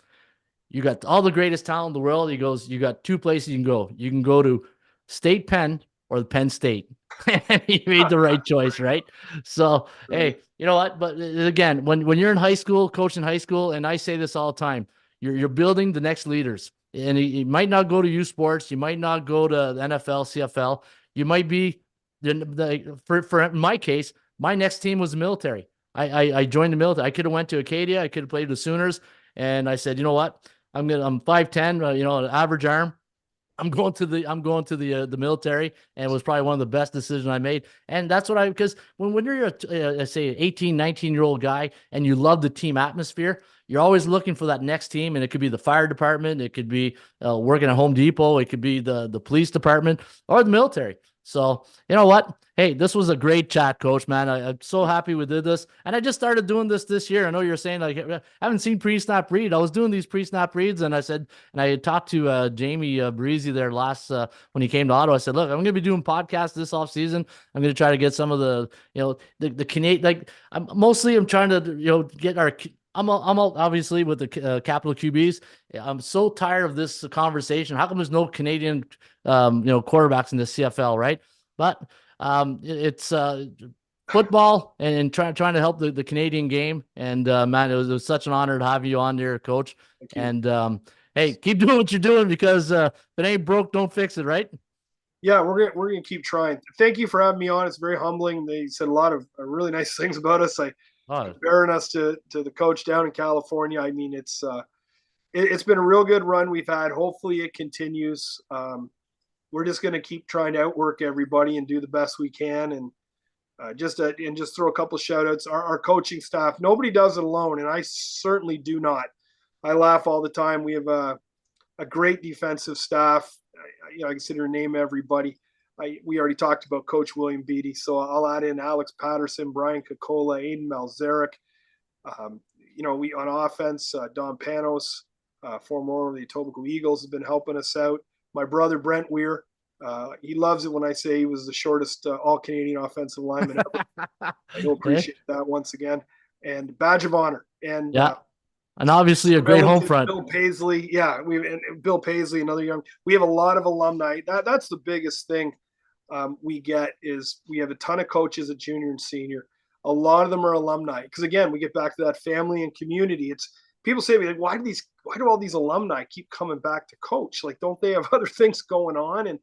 you got all the greatest talent in the world." He goes, "You got 2 places you can go. You can go to State Penn or the Penn State." And he made the right choice, right? So, hey, you know what? But again, when you're in high school, coaching high school, and I say this all the time, you're building the next leaders. And you might not go to youth sports, you might not go to the NFL, CFL. You might be for in my case, my next team was the military. I joined the military. I could have went to Acadia, I could have played the Sooners, and I said, you know what? I'm 5'10", an average arm. I'm going to the military, and it was probably one of the best decisions I made. And that's what because when you're say 18, 19-year-old guy and you love the team atmosphere, you're always looking for that next team. And it could be the fire department, it could be working at Home Depot, it could be the police department or the military. So, you know what? Hey, this was a great chat, Coach, man. I'm so happy we did this. And I just started doing this year. I know you're saying, like, I haven't seen pre-snap read. I was doing these pre-snap reads, and I said, and I talked to Jamie Breezy there last when he came to Ottawa. I said, look, I'm going to be doing podcasts this off season. I'm going to try to get some of the, the Canadian, like, I'm trying to, get our, I'm obviously with the capital QBs. I'm so tired of this conversation. How come there's no Canadian, quarterbacks in the CFL, right? But it's football and trying to help the Canadian game. And man, it was such an honor to have you on there, Coach. And hey, keep doing what you're doing, because if it ain't broke, don't fix it, right? Yeah, we're gonna keep trying. Thank you for having me on. It's very humbling. They said a lot of really nice things about us. Comparing us to the coach down in California. I mean, it's been a real good run we've had. Hopefully, it continues. We're just going to keep trying to outwork everybody and do the best we can. And just throw a couple shout outs. Our coaching staff, nobody does it alone, and I certainly do not. I laugh all the time. We have a great defensive staff. I consider name everybody. We already talked about Coach William Beatty, so I'll add in Alex Patterson, Brian Kokola, Aiden Malzeric. We on offense, Don Panos, former of the Etobicoke Eagles, has been helping us out. My brother Brent Weir, he loves it when I say he was the shortest all-Canadian offensive lineman ever. I do appreciate that once again. And badge of honor. And and obviously a great home front. Bill Paisley, Bill Paisley, another young. We have a lot of alumni. That's the biggest thing we get is we have a ton of coaches at junior and senior. A lot of them are alumni because, again, we get back to that family and community. It's people say to me, like, why do all these alumni keep coming back to coach? Like, don't they have other things going on? And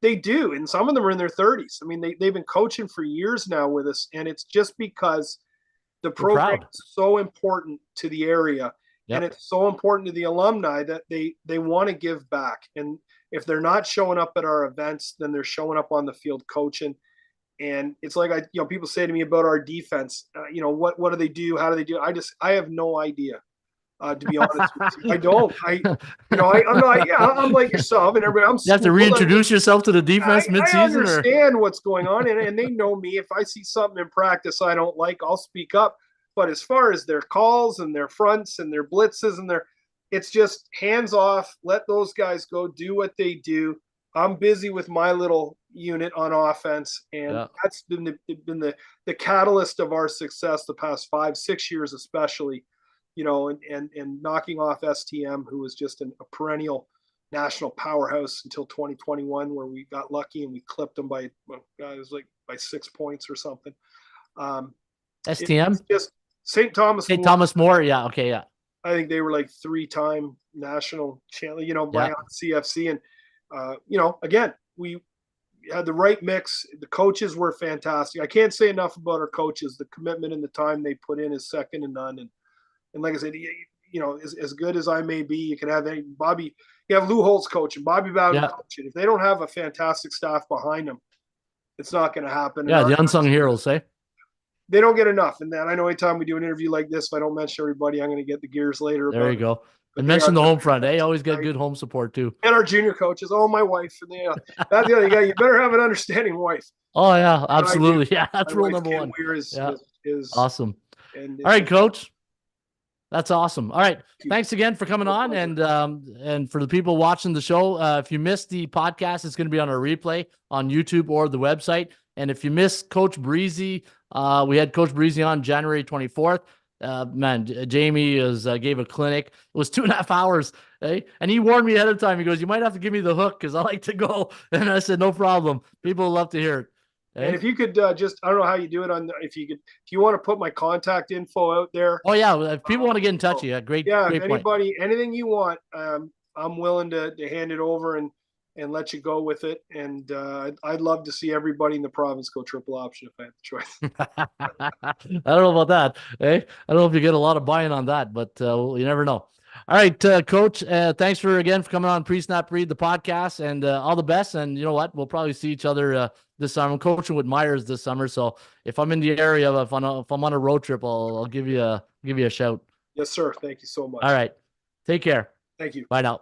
they do. And some of them are in their 30s. I mean, they've been coaching for years now with us. And it's just because the program is so important to the area. Yep. And it's so important to the alumni that they want to give back. And if they're not showing up at our events, then they're showing up on the field coaching. And it's like, people say to me about our defense, what do they do? How do they do it? I have no idea. To be honest with you. I don't. I'm not. Yeah, I'm like yourself and everybody. You have to reintroduce yourself to the defense midseason. I understand what's going on, and they know me. If I see something in practice I don't like, I'll speak up. But as far as their calls and their fronts and their blitzes and it's just hands off. Let those guys go do what they do. I'm busy with my little unit on offense, and that's been the catalyst of our success the past 5-6 years, especially. And knocking off STM, who was just a perennial national powerhouse until 2021, where we got lucky and we clipped them by 6 points or something. STM? It's just St. Thomas. St. Thomas More, yeah, okay, yeah. I think they were like 3-time national champion, by CFC. And, again, we had the right mix. The coaches were fantastic. I can't say enough about our coaches. The commitment and the time they put in is second to none. And like I said, as good as I may be, you can have you have Lou Holtz coaching, Bobby Bowden coaching. If they don't have a fantastic staff behind them, it's not going to happen. Yeah, the unsung heroes, eh? They don't get enough. And then I know anytime we do an interview like this, if I don't mention everybody, I'm going to get the gears later. There you go. And mention the home front. Hey, always get good home support too. And our junior coaches. Oh, my wife. And that's the other guy. You better have an understanding wife. Oh yeah, absolutely. Yeah, that's rule number one. Weir is awesome. All right, Coach. That's awesome. All right. Thanks again for coming on. And for the people watching the show, if you missed the podcast, it's going to be on a replay on YouTube or the website. And if you missed Coach Breezy, we had Coach Breezy on January 24th. Jamie gave a clinic. It was 2.5 hours. Eh? And he warned me ahead of time. He goes, you might have to give me the hook because I like to go. And I said, no problem. People love to hear it. And if you could I don't know how you do it if you want to put my contact info out there. Oh yeah. If people want to get in touch, great. Yeah. Great anything you want, I'm willing to hand it over and let you go with it. And I'd love to see everybody in the province go triple option if I had the choice. I don't know about that. I don't know if you get a lot of buy-in on that, but you never know. All right, Coach, thanks for coming on Pre-Snap Read, the podcast, and all the best. And you know what? We'll probably see each other this summer. I'm coaching with Myers this summer, so if I'm in the area, if I'm on a road trip, I'll give you a shout. Yes, sir. Thank you so much. All right. Take care. Thank you. Bye now.